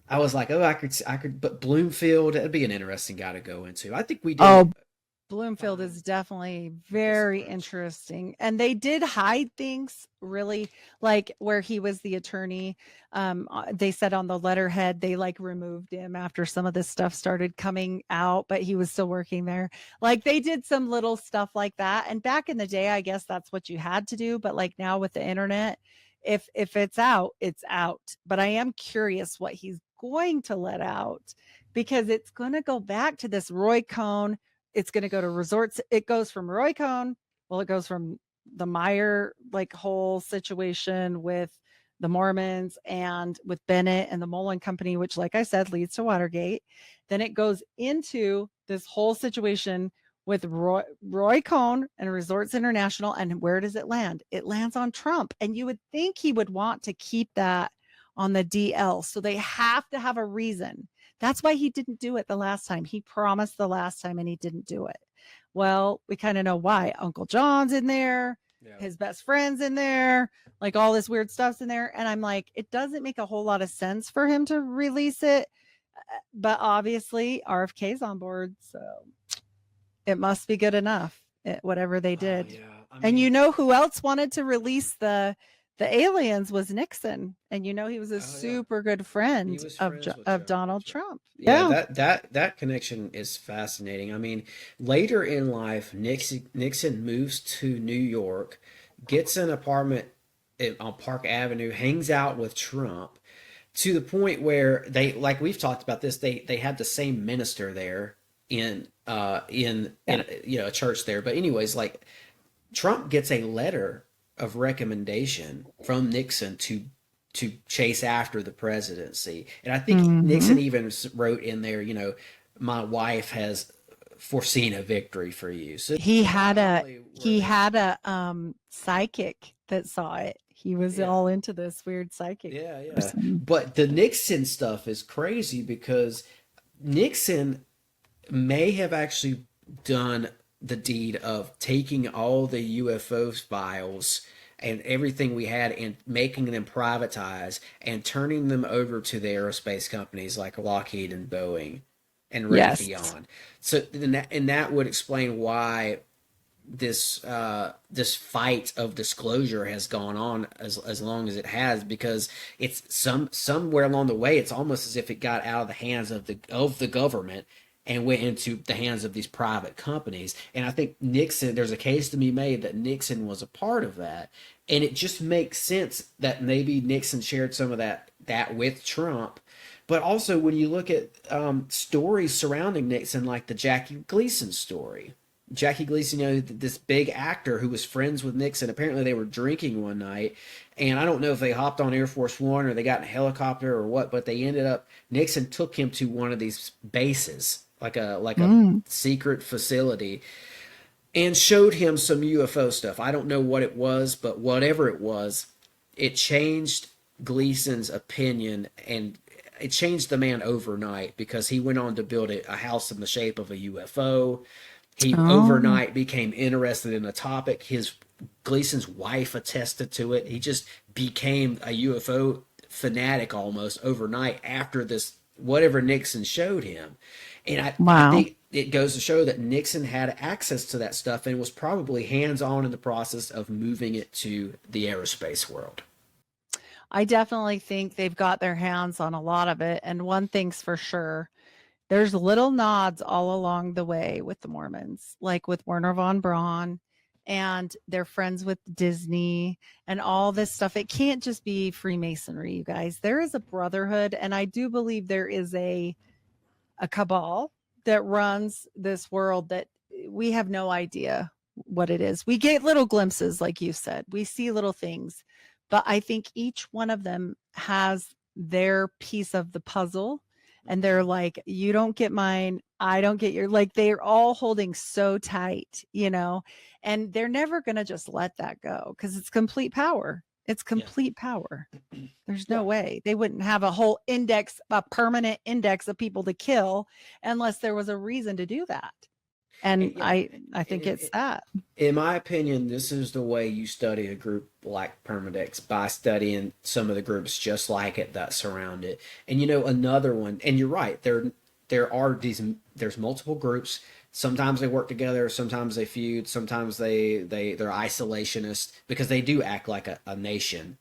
I was like, I could. But Bloomfield, that'd be an interesting guy to go into. I think we did.
Oh, Bloomfield is definitely very interesting. And they did hide things, really, like where he was the attorney. They said on the letterhead, they removed him after some of this stuff started coming out, but he was still working there. Like they did some little stuff like that. And back in the day, I guess that's what you had to do. But now with the internet, if it's out, it's out. But I am curious what he's going to let out, because it's going to go back to this Roy Cohn. It's going to go to resorts. It goes from Roy Cohn. Well, it goes from the Meyer like whole situation with the Mormons and with Bennett and the Mullen Company, which, like I said, leads to Watergate. Then it goes into this whole situation with Roy Cohn and Resorts International. And where does it land? It lands on Trump. And you would think he would want to keep that on the DL. So they have to have a reason. That's why he didn't do it the last time. He promised the last time and he didn't do it. Well, we kind of know why. Uncle John's in there, his best friend's in there, like all this weird stuff's in there. And I'm like, it doesn't make a whole lot of sense for him to release it. But obviously RFK's on board. So it must be good enough, whatever they did. Yeah. I mean, and you know who else wanted to release the aliens was Nixon. And you know he was a super good friend of Donald Trump.
Yeah, that connection is fascinating. I mean, later in life, Nixon moves to New York, gets an apartment on Park Avenue, hangs out with Trump, to the point where they, like we've talked about this, they had the same minister there in a church there. But anyways, like Trump gets a letter of recommendation from Nixon to chase after the presidency. And I think Nixon even wrote in there, my wife has foreseen a victory for you. So he had
a psychic that saw it. He was all into this weird psychic.
Yeah. But the Nixon stuff is crazy because Nixon may have actually done the deed of taking all the UFO files and everything we had and making them privatized and turning them over to the aerospace companies like Lockheed and Boeing and Raytheon. So and that would explain why this fight of disclosure has gone on as long as it has, because it's somewhere along the way it's almost as if it got out of the hands of the government and went into the hands of these private companies. And I think Nixon, there's a case to be made that Nixon was a part of that. And it just makes sense that maybe Nixon shared some of that with Trump. But also when you look at stories surrounding Nixon, like the Jackie Gleason story. Jackie Gleason, this big actor who was friends with Nixon, apparently they were drinking one night. And I don't know if they hopped on Air Force One or they got in a helicopter or what, but they ended up, Nixon took him to one of these bases, like a secret facility, and showed him some UFO stuff. I don't know what it was, but whatever it was, it changed Gleason's opinion, and it changed the man overnight because he went on to build a house in the shape of a UFO. He overnight became interested in the topic. Gleason's wife attested to it. He just became a UFO fanatic almost overnight after this, whatever Nixon showed him. And I think it goes to show that Nixon had access to that stuff and was probably hands-on in the process of moving it to the aerospace world.
I definitely think they've got their hands on a lot of it. And one thing's for sure, there's little nods all along the way with the Mormons, like with Werner von Braun, and they're friends with Disney and all this stuff. It can't just be Freemasonry, you guys. There is a brotherhood, and I do believe there is a cabal that runs this world that we have no idea what it is. We get little glimpses, like you said. We see little things, but I think each one of them has their piece of the puzzle. And they're like, you don't get mine, I don't get your, like they're all holding so tight, and they're never going to just let that go because it's complete power. It's complete power. There's no way they wouldn't have a whole index, a permanent index of people to kill unless there was a reason to do that. And I think it's that.
In my opinion, this is the way you study a group like Permandex, by studying some of the groups just like it that surround it. And another one, and you're right, there's multiple groups. Sometimes they work together, sometimes they feud, sometimes they're isolationist because they do act like a nation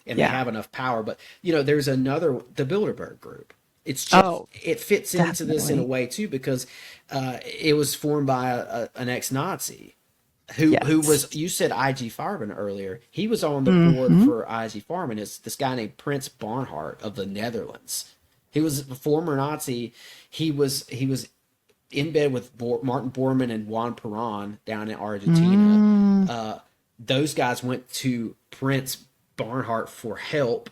they have enough power. But there's the Bilderberg group. It's just it fits into this in a way too because it was formed by an ex-Nazi who was, you said IG Farben earlier. He was on the board for IG Farben. It's this guy named Prince Barnhart of the Netherlands. He was a former Nazi. He was in bed with Martin Bormann and Juan Perón down in Argentina. Those guys went to Prince Barnhart for help.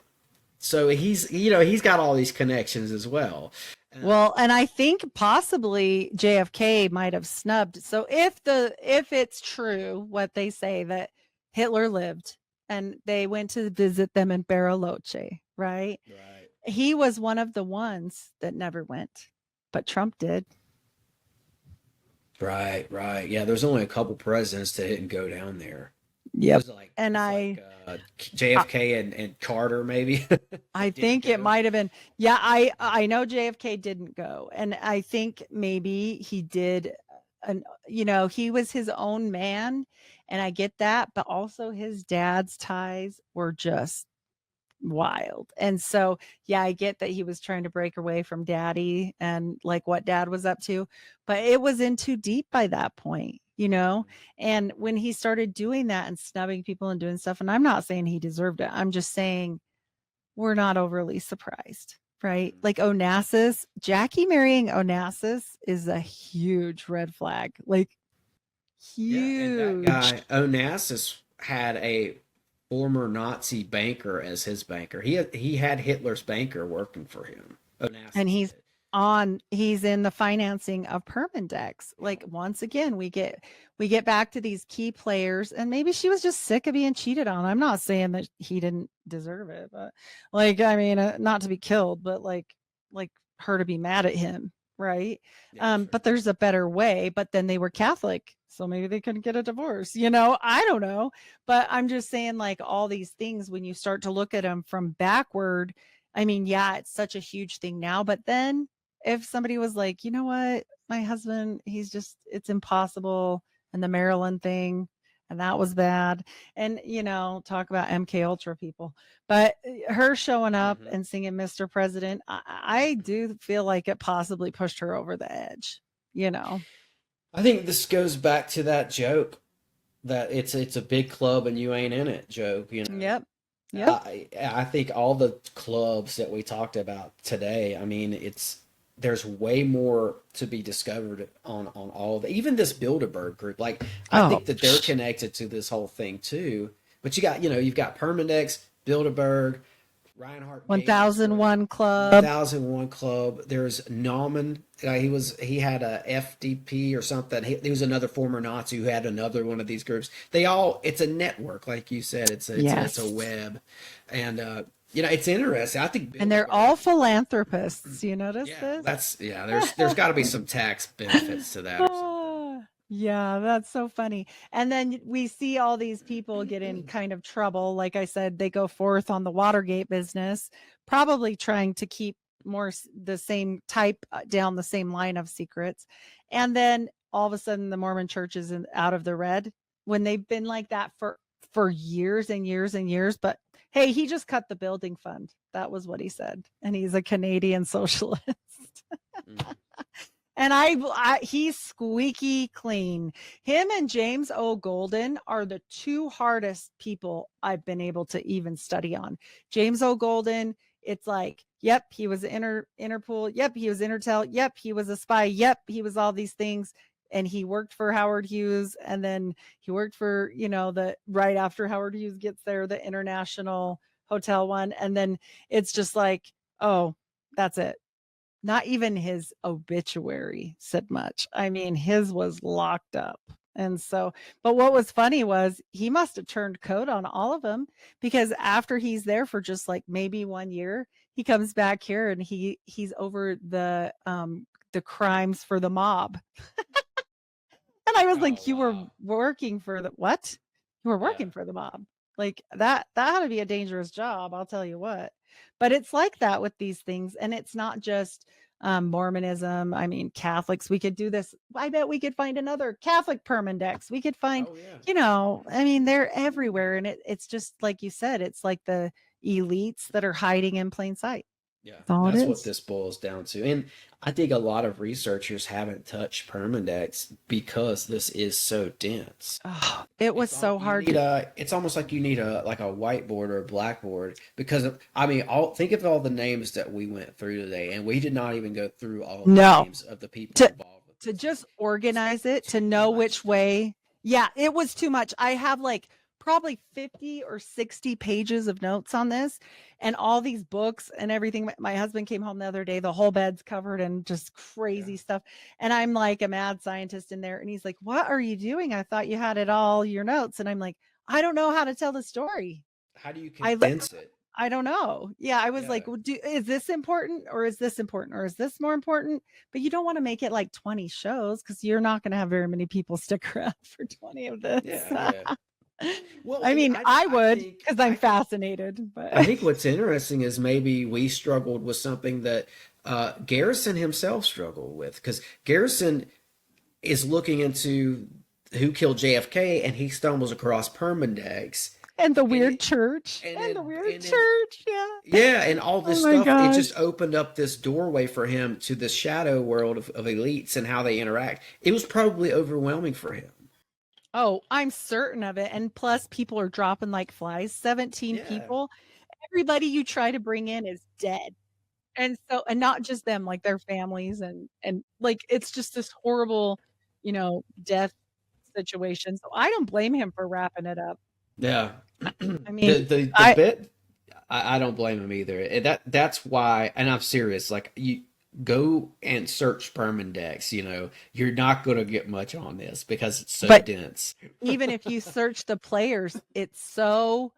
So he's got all these connections as well.
Well, and I think possibly JFK might have snubbed. So if it's true what they say that Hitler lived and they went to visit them in Bariloche, right?
Right.
He was one of the ones that never went, but Trump did.
Right, right. Yeah, there's only a couple presidents that didn't go down there.
Yep.
JFK and Carter, maybe.
I think it might have been. Yeah, I know JFK didn't go, and I think maybe he did. He was his own man, and I get that, but also his dad's ties were just wild. And so, yeah, I get that he was trying to break away from daddy and like what dad was up to, but it was in too deep by that point, and when he started doing that and snubbing people and doing stuff, and I'm not saying he deserved it, I'm just saying we're not overly surprised, right? Like Onassis, Jackie marrying Onassis is a huge red flag, like huge.
Yeah, and that guy Onassis had a former Nazi banker as his banker. He had Hitler's banker working for him. Onassis
and he's in the financing of Permandex. Like once again, we get back to these key players, and maybe she was just sick of being cheated on. I'm not saying that he didn't deserve it, but not to be killed, but like her to be mad at him, right? Yeah, sure. But there's a better way. But then they were Catholic, so maybe they couldn't get a divorce. I don't know, but I'm just saying, like, all these things, when you start to look at them from backward, yeah, it's such a huge thing now. But then if somebody was like, you know what, my husband, it's impossible, and the Maryland thing, and that was bad, and talk about MK Ultra people, but her showing up and singing Mr. President, I do feel like it possibly pushed her over the edge.
I think this goes back to that joke that it's a big club and you ain't in it joke.
Yep.
I think all the clubs that we talked about today, there's way more to be discovered on all the, even this Bilderberg group. Like, I think that they're connected to this whole thing too. But you've got Permandex, Bilderberg, Reinhard
1001 Club.
1001 Club. There's Naumann. He had a FDP or something. He was another former Nazi who had another one of these groups. It's a network, like you said. It's a web, and it's interesting. I think,
and they're all philanthropists. You notice this?
There's got to be some tax benefits to that. Or something.
Yeah, that's so funny. And then we see all these people get in kind of trouble. Like I said, they go forth on the Watergate business, probably trying to keep more the same type down the same line of secrets. And then all of a sudden the Mormon church is out of the red when they've been like that for years and years and years. But hey, he just cut the building fund. That was what he said. And he's a Canadian socialist. And he's squeaky clean. Him and James O. Golden are the two hardest people I've been able to even study on. James O. Golden, it's like, yep, he was Interpol. Yep, he was Intertel. Yep, he was a spy. Yep, he was all these things. And he worked for Howard Hughes. And then he worked for, right after Howard Hughes gets there, the International Hotel one. And then it's just like, oh, that's it. Not even his obituary said much. His was locked up. And so, but what was funny was he must have turned code on all of them, because after he's there for just like maybe 1 year, he comes back here and he's over the crimes for the mob. And I was you were working for the what? You were working for the mob. Like that had to be a dangerous job, I'll tell you what. But it's like that with these things. And it's not just Mormonism. Catholics, we could do this. I bet we could find another Catholic Permandex. We could find, they're everywhere. And it's just like you said, it's like the elites that are hiding in plain sight.
Yeah,
That's all it
that's
is.
what this boils down to. And I think a lot of researchers haven't touched Permandex because this is so dense.
Oh, it was so hard.
It's almost like you need a whiteboard or a blackboard because I mean, think of all the names that we went through today, and we did not even go through all the names of the people involved with
to
this.
just organize it, to know which way. Yeah, it was too much. I have like probably 50 or 60 pages of notes on this and all these books and everything. My husband came home the other day, the whole bed's covered in just crazy stuff. And I'm like a mad scientist in there. And he's like, what are you doing? I thought you had it all your notes. And I'm like, I don't know how to tell the story.
How do you condense it?
I don't know. Yeah, I was like, well, is this important or is this important or is this more important? But you don't want to make it like 20 shows because you're not going to have very many people stick around for 20 of this.
Yeah.
Well, I mean, I would because I'm fascinated. But
I think what's interesting is maybe we struggled with something that Garrison himself struggled with because Garrison is looking into who killed JFK and he stumbles across Permandex.
And the weird church. And the weird church. Yeah.
Yeah. And all this stuff. It just opened up this doorway for him to this shadow world of elites and how they interact. It was probably overwhelming for him.
Oh, I'm certain of it. And plus, people are dropping like flies. 17 people. Everybody you try to bring in is dead. And so, and not just them, like their families. And like, it's just this horrible, death situation. So I don't blame him for wrapping it up.
Yeah.
I mean,
the bit, I don't blame him either. That's why, and I'm serious, like you go and search Permandex, you're not going to get much on this because it's so dense.
Even if you search the players, it's so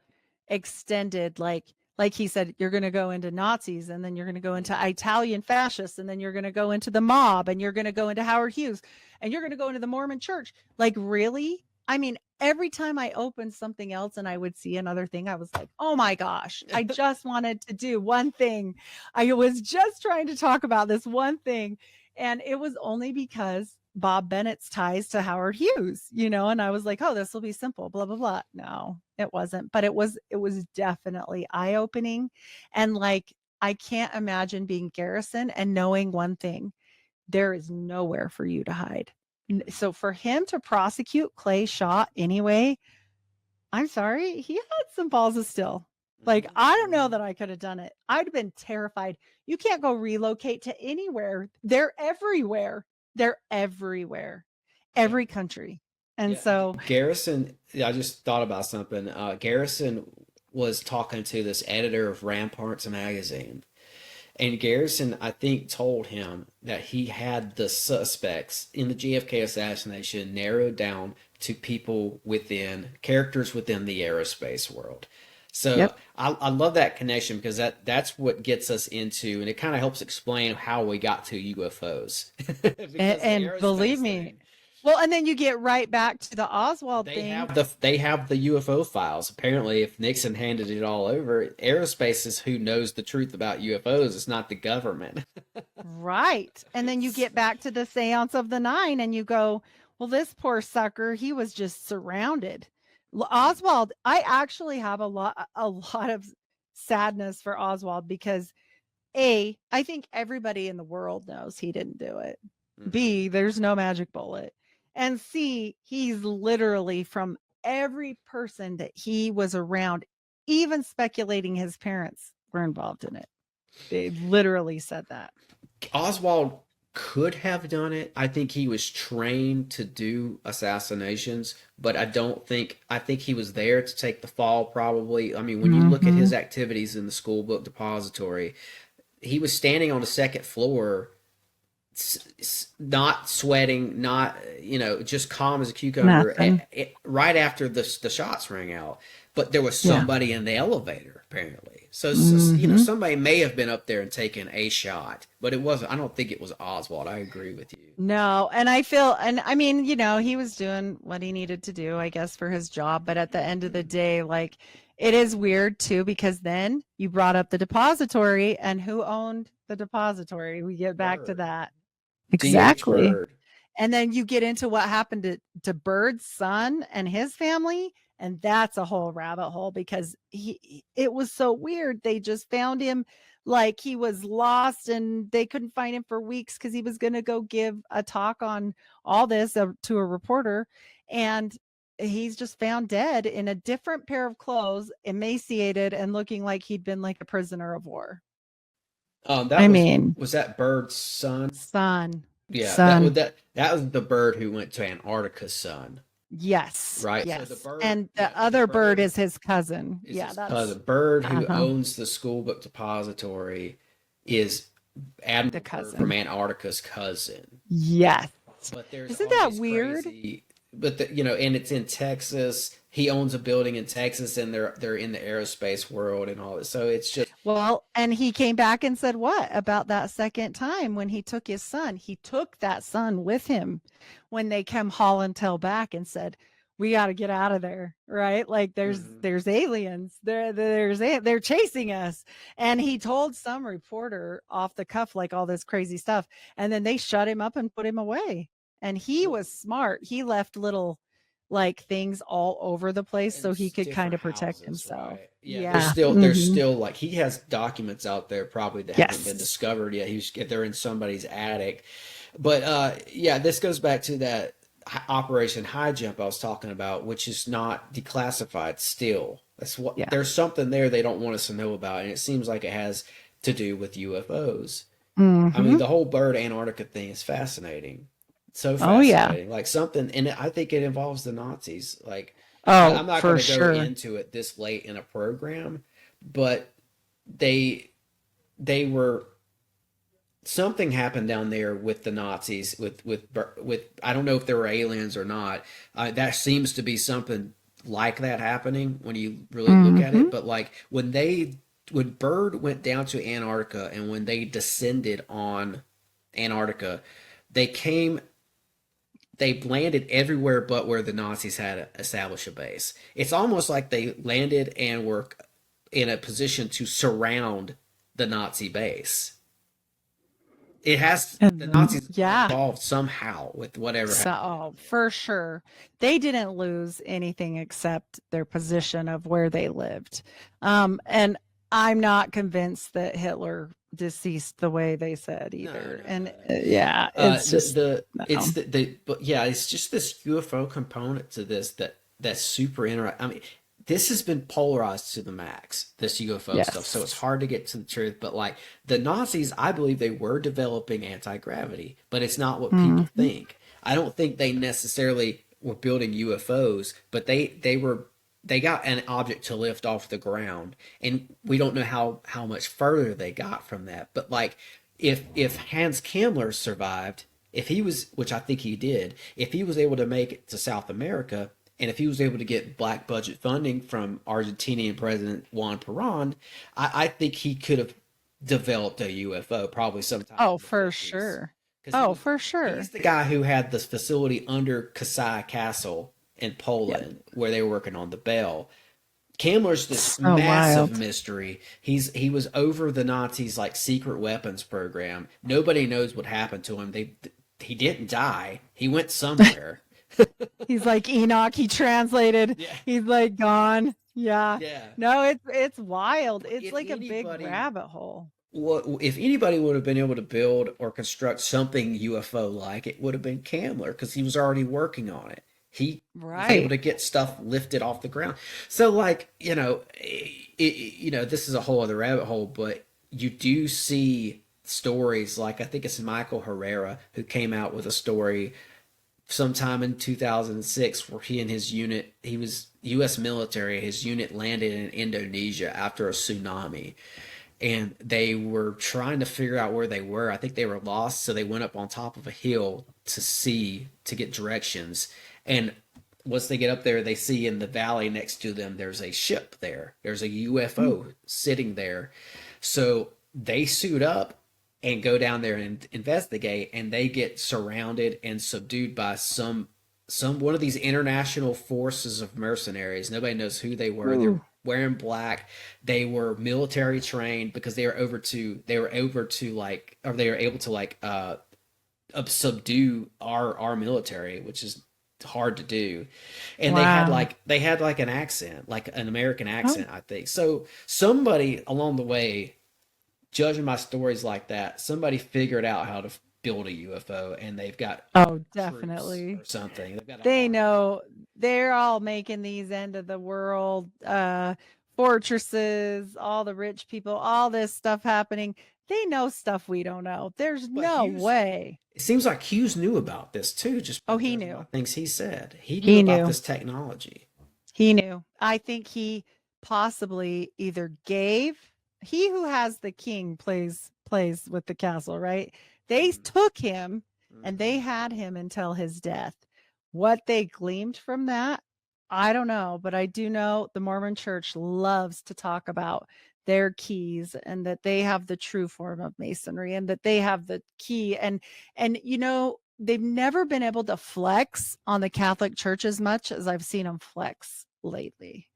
extended. Like he said, you're going to go into Nazis and then you're going to go into Italian fascists and then you're going to go into the mob and you're going to go into Howard Hughes and you're going to go into the Mormon church. Like, really? I mean, every time I opened something else and I would see another thing, I was like, oh my gosh, I just wanted to do one thing. I was just trying to talk about this one thing. And it was only because Bob Bennett's ties to Howard Hughes, and I was like, oh, this will be simple, blah, blah, blah. No, it wasn't. But it was definitely eye-opening. And like, I can't imagine being Garrison and knowing one thing. There is nowhere for you to hide. So for him to prosecute Clay Shaw anyway, I'm sorry, he had some balls of steel. Like, I don't know that I could have done it. I'd have been terrified. You can't go relocate to anywhere. They're everywhere. Every country. And so
Garrison, I just thought about something. Garrison was talking to this editor of Ramparts magazine. And Garrison, I think, told him that he had the suspects in the JFK assassination narrowed down to characters within the aerospace world. So I love that connection because that's what gets us into, and it kind of helps explain how we got to UFOs.
and believe me. Well, and then you get right back to the Oswald thing.
They have the UFO files. Apparently, if Nixon handed it all over, aerospace is who knows the truth about UFOs. It's not the government.
Right. And then you get back to the seance of the 9 and you go, well, this poor sucker, he was just surrounded. Oswald, I actually have a lot of sadness for Oswald because I think everybody in the world knows he didn't do it. B, there's no magic bullet. And C, he's literally, from every person that he was around, even speculating his parents were involved in it. They literally said that.
Oswald could have done it. I think he was trained to do assassinations, but I think he was there to take the fall probably. I mean, when you look at his activities in the school book depository, he was standing on the second floor, not sweating, not, just calm as a cucumber right after the shots rang out. But there was somebody in the elevator, apparently. So, somebody may have been up there and taken a shot, but it wasn't. I don't think it was Oswald. I agree with you.
No, and I mean, he was doing what he needed to do, I guess, for his job. But at the end of the day, like, it is weird, too, because then you brought up the depository, and who owned the depository? We get back to that. Exactly. And then you get into what happened to Bird's son and his family. And that's a whole rabbit hole because it was so weird. They just found him like he was lost and they couldn't find him for weeks because he was going to go give a talk on all this to a reporter. And he's just found dead in a different pair of clothes, emaciated and looking like he'd been like a prisoner of war.
Was that bird's son?
Son.
Yeah,
son.
that was the bird who went to Antarctica's son.
Yes.
Right.
Yes.
So the bird,
and the other bird is his cousin.
The bird who owns the school book depository is Admiral
the cousin
from Antarctica's cousin.
Yes.
But
isn't that weird?
But and it's in Texas. He owns a building in Texas, and they're in the aerospace world and all this. So it's just
and he came back and said what about that second time when he took his son? He took that son with him when they came haul and tell back and said, "We got to get out of there, right? Like there's aliens. They're chasing us." And he told some reporter off the cuff like all this crazy stuff, and then they shut him up and put him away. And he was smart. He left little like things all over the place so he could kind of protect himself.
Right? Yeah. There's still like he has documents out there probably that haven't been discovered yet. They're in somebody's attic. But this goes back to that Operation High Jump I was talking about, which is not declassified still. That's what there's something there they don't want us to know about, and it seems like it has to do with UFOs. I mean, the whole bird Antarctica thing is fascinating. So fascinating. Like something, and I think it involves the Nazis. Like, I'm not going to go into it this late in a program, but they were, something happened down there with the Nazis with I don't know if there were aliens or not. That seems to be something like that happening when you really look at it. But like when Byrd went down to Antarctica and when they descended on Antarctica, they landed everywhere but where the Nazis had established a base. It's almost like they landed and were in a position to surround the Nazi base. It has the Nazis involved somehow with whatever happened.
For sure. They didn't lose anything except their position of where they lived. And I'm not convinced that Hitler deceased the way they said either. It's just it's just this UFO component to this that's super interesting. I mean, this has been polarized to the max, this UFO stuff, so it's hard to get to the truth. But like the Nazis, I believe they were developing anti-gravity, but it's not what people think. I don't think they necessarily were building UFOs, but they got an object to lift off the ground, and we don't know how much further they got from that. But like if Hans Kammler survived, if he was, which I think he did, if he was able to make it to South America, and if he was able to get black budget funding from Argentinian President Juan Perón, I think he could have developed a UFO probably sometime. Oh, for sure. For sure.
He's the guy who had this facility under Kasai Castle in Poland where they were working on the Bell. Kammler's this massive mystery. He was over the Nazis' like secret weapons program. Nobody knows what happened to him. He didn't die. He went somewhere.
He's like Enoch. He translated. Yeah. He's like gone. Yeah. No, it's wild. It's like a big rabbit hole.
Well, if anybody would have been able to build or construct something UFO-like, it would have been Kammler, because he was already working on it. He was able to get stuff lifted off the ground. So, like, this is a whole other rabbit hole, but you do see stories like, I think it's Michael Herrera who came out with a story sometime in 2006 where he and his unit, he was U.S. military, his unit landed in Indonesia after a tsunami. And they were trying to figure out where they were. I think they were lost, so they went up on top of a hill to get directions. And once they get up there, they see in the valley next to them, there's a ship there. There's a UFO sitting there. So they suit up and go down there and investigate, and they get surrounded and subdued by some one of these international forces of mercenaries. Nobody knows who they were. They're wearing black. They were military trained because they were able to subdue our military, which is hard to do. And they had like an accent, like an American accent, I think. So somebody along the way judging by stories like that, somebody figured out how to build a UFO, and they've got
definitely
or something. They've got
they know they're all making these end of the world fortresses, all the rich people, all this stuff happening. They know stuff we don't know. There's no way.
It seems like Hughes knew about this too. Just
he knew
things he said. He knew about this technology.
He knew. I think he possibly either gave. He who has the king plays with the castle, right? They took him and they had him until his death. What they gleaned from that, I don't know, but I do know the Mormon Church loves to talk about their keys and that they have the true form of masonry and that they have the key and you know, they've never been able to flex on the Catholic Church as much as I've seen them flex lately.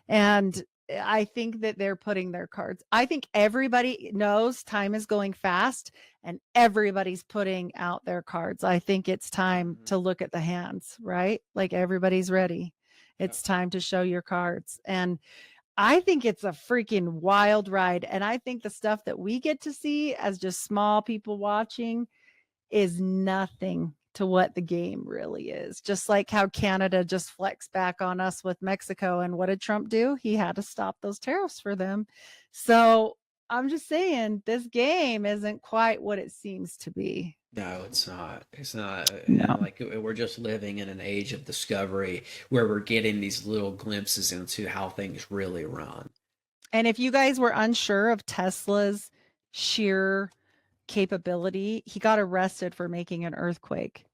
And I think that they're putting their cards. I think everybody knows time is going fast and everybody's putting out their cards. I think it's time to look at the hands, right? Like everybody's ready. It's time to show your cards. And I think it's a freaking wild ride. And I think the stuff that we get to see as just small people watching is nothing to what the game really is. Just like how Canada just flexed back on us with Mexico. And what did Trump do? He had to stop those tariffs for them. So I'm just saying this game isn't quite what it seems to be.
No, it's not. It's not.
No.
Like we're just living in an age of discovery where we're getting these little glimpses into how things really run.
And if you guys were unsure of Tesla's sheer capability, he got arrested for making an earthquake.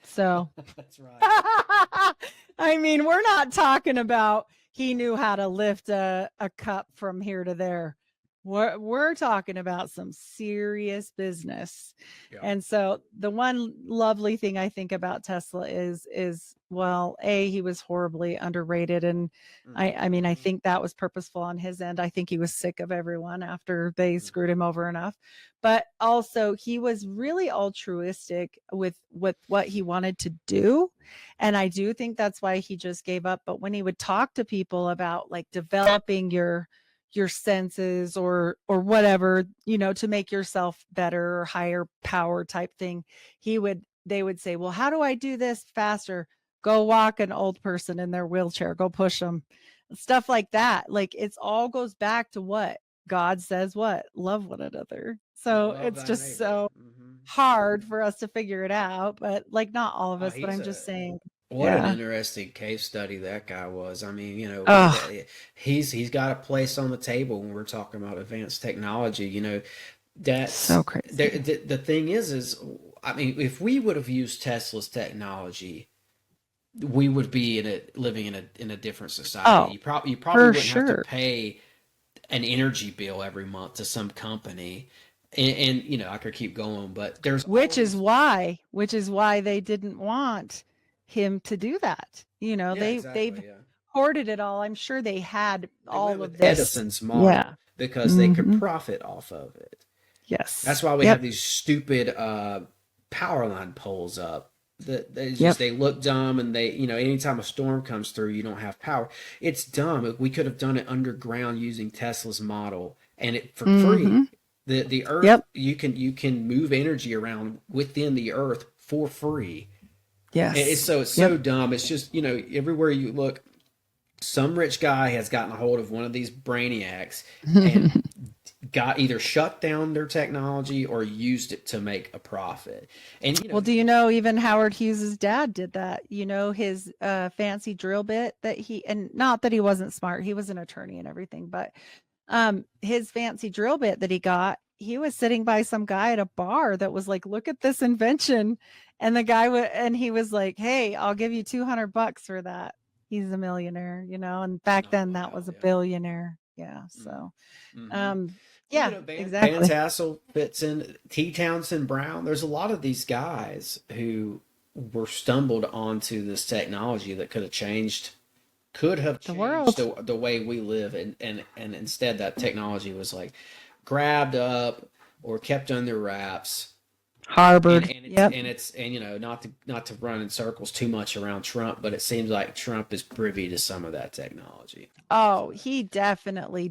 So
that's right.
I mean, we're not talking about he knew how to lift a cup from here to there. We're talking about some serious business. Yeah. And so the one lovely thing I think about Tesla is well, he was horribly underrated. And I mean, I think that was purposeful on his end. I think he was sick of everyone after they screwed him over enough. But also he was really altruistic with what he wanted to do. And I do think that's why he just gave up. But when he would talk to people about like developing your senses or whatever, you know, to make yourself better or higher power type thing, they would say, well, how do I do this faster? Go walk an old person in their wheelchair, go push them, stuff like that. Like it's all goes back to what God says, what love one another. So it's just so hard for us to figure it out, but like not all of us, but I'm just saying.
What an interesting case study that guy was. I mean, you know, he's got a place on the table when we're talking about advanced technology. You know, that's
so crazy.
The thing is, I mean, if we would have used Tesla's technology, we would be living in a different society. You probably wouldn't have to pay an energy bill every month to some company. And you know, I could keep going, but
which is why they didn't want him to do that. You know, they've hoarded it all. I'm sure they had all of this.
Edison's model because they could profit off of it.
Yes.
That's why we have these stupid power line poles up. They look dumb, and they, you know, anytime a storm comes through, you don't have power. It's dumb. We could have done it underground using Tesla's model, and it for free. The earth, you can move energy around within the earth for free.
Yes.
It's so dumb. It's just, you know, everywhere you look, some rich guy has gotten a hold of one of these brainiacs and got either shut down their technology or used it to make a profit. And you know,
well, do you know even Howard Hughes's dad did that? You know, his fancy drill bit that and not that he wasn't smart, he was an attorney and everything, but his fancy drill bit that he got, he was sitting by some guy at a bar that was like, look at this invention. And the guy and he was like, hey, I'll give you $200 for that. He's a millionaire, you know, and back then that was a billionaire. Yeah. So, yeah, exactly.
Van Tassel fits in, T. Townsend Brown. There's a lot of these guys who were stumbled onto this technology that could have changed
the world,
the way we live. And instead that technology was like grabbed up or kept under wraps.
Harbored.
And you know, not to run in circles too much around Trump, but it seems like Trump is privy to some of that technology.
Oh, he definitely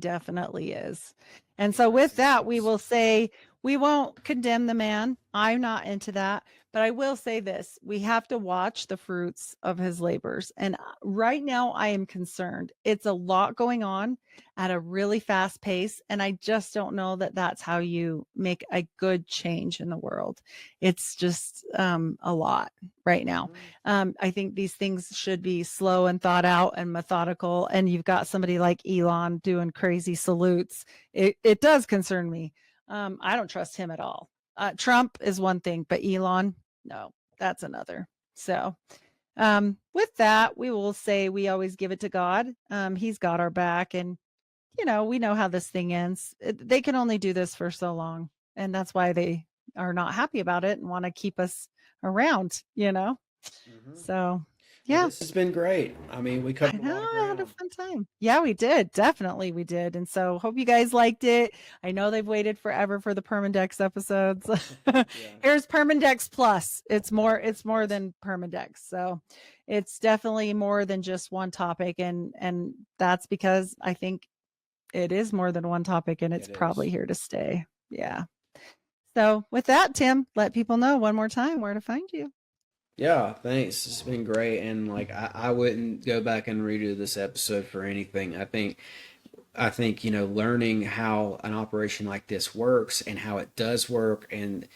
is. And so with that, we will say we won't condemn the man. I'm not into that. But I will say this, we have to watch the fruits of his labors. And right now I am concerned. It's a lot going on at a really fast pace. And I just don't know that that's how you make a good change in the world. It's just a lot right now. I think these things should be slow and thought out and methodical. And you've got somebody like Elon doing crazy salutes. It does concern me. I don't trust him at all. Trump is one thing, but Elon, no, that's another. So with that, we will say we always give it to God. He's got our back. And, we know how this thing ends. They can only do this for so long. And that's why they are not happy about it and want to keep us around, So yeah,
well, this has been great. I mean, we covered a lot of
I
ground.
had a fun time. Yeah, we did. Definitely we did. And so hope you guys liked it. I know they've waited forever for the Permandex episodes. Here's Permandex Plus. It's more than Permandex. So it's definitely more than just one topic. And that's because I think it is more than one topic and it's probably here to stay. Yeah. So with that, Tim, let people know one more time where to find you.
Yeah, thanks. It's been great, and like I wouldn't go back and redo this episode for anything. I think learning how an operation like this works and how it does work, and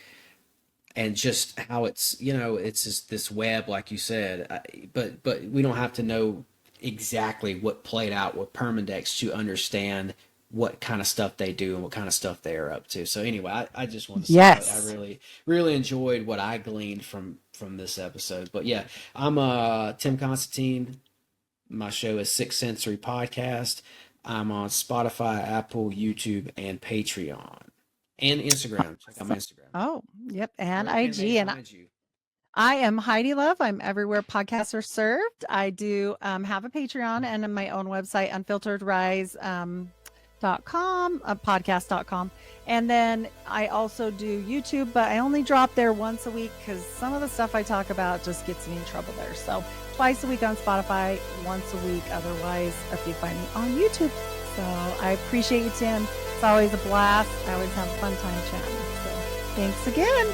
just how it's just this web, like you said. But we don't have to know exactly what played out with Permandex to understand what kind of stuff they do and what kind of stuff they are up to. So anyway, I just want to say that I really, really enjoyed what I gleaned from this episode. But yeah, I'm Tim Constantine. My show is Sixth Sensory Podcast. I'm on Spotify, Apple, YouTube, and Patreon. And Instagram. Check out my Instagram.
Oh, yep. And IG. And I am Heidi Love. I'm everywhere podcasts are served. I do have a Patreon and my own website, unfilteredrise.com, podcast.com. And then I also do YouTube, but I only drop there once a week because some of the stuff I talk about just gets me in trouble there. So twice a week on Spotify, once a week otherwise if you find me on YouTube. So I appreciate you, Tim. It's always a blast. I always have a fun time chatting. So thanks again.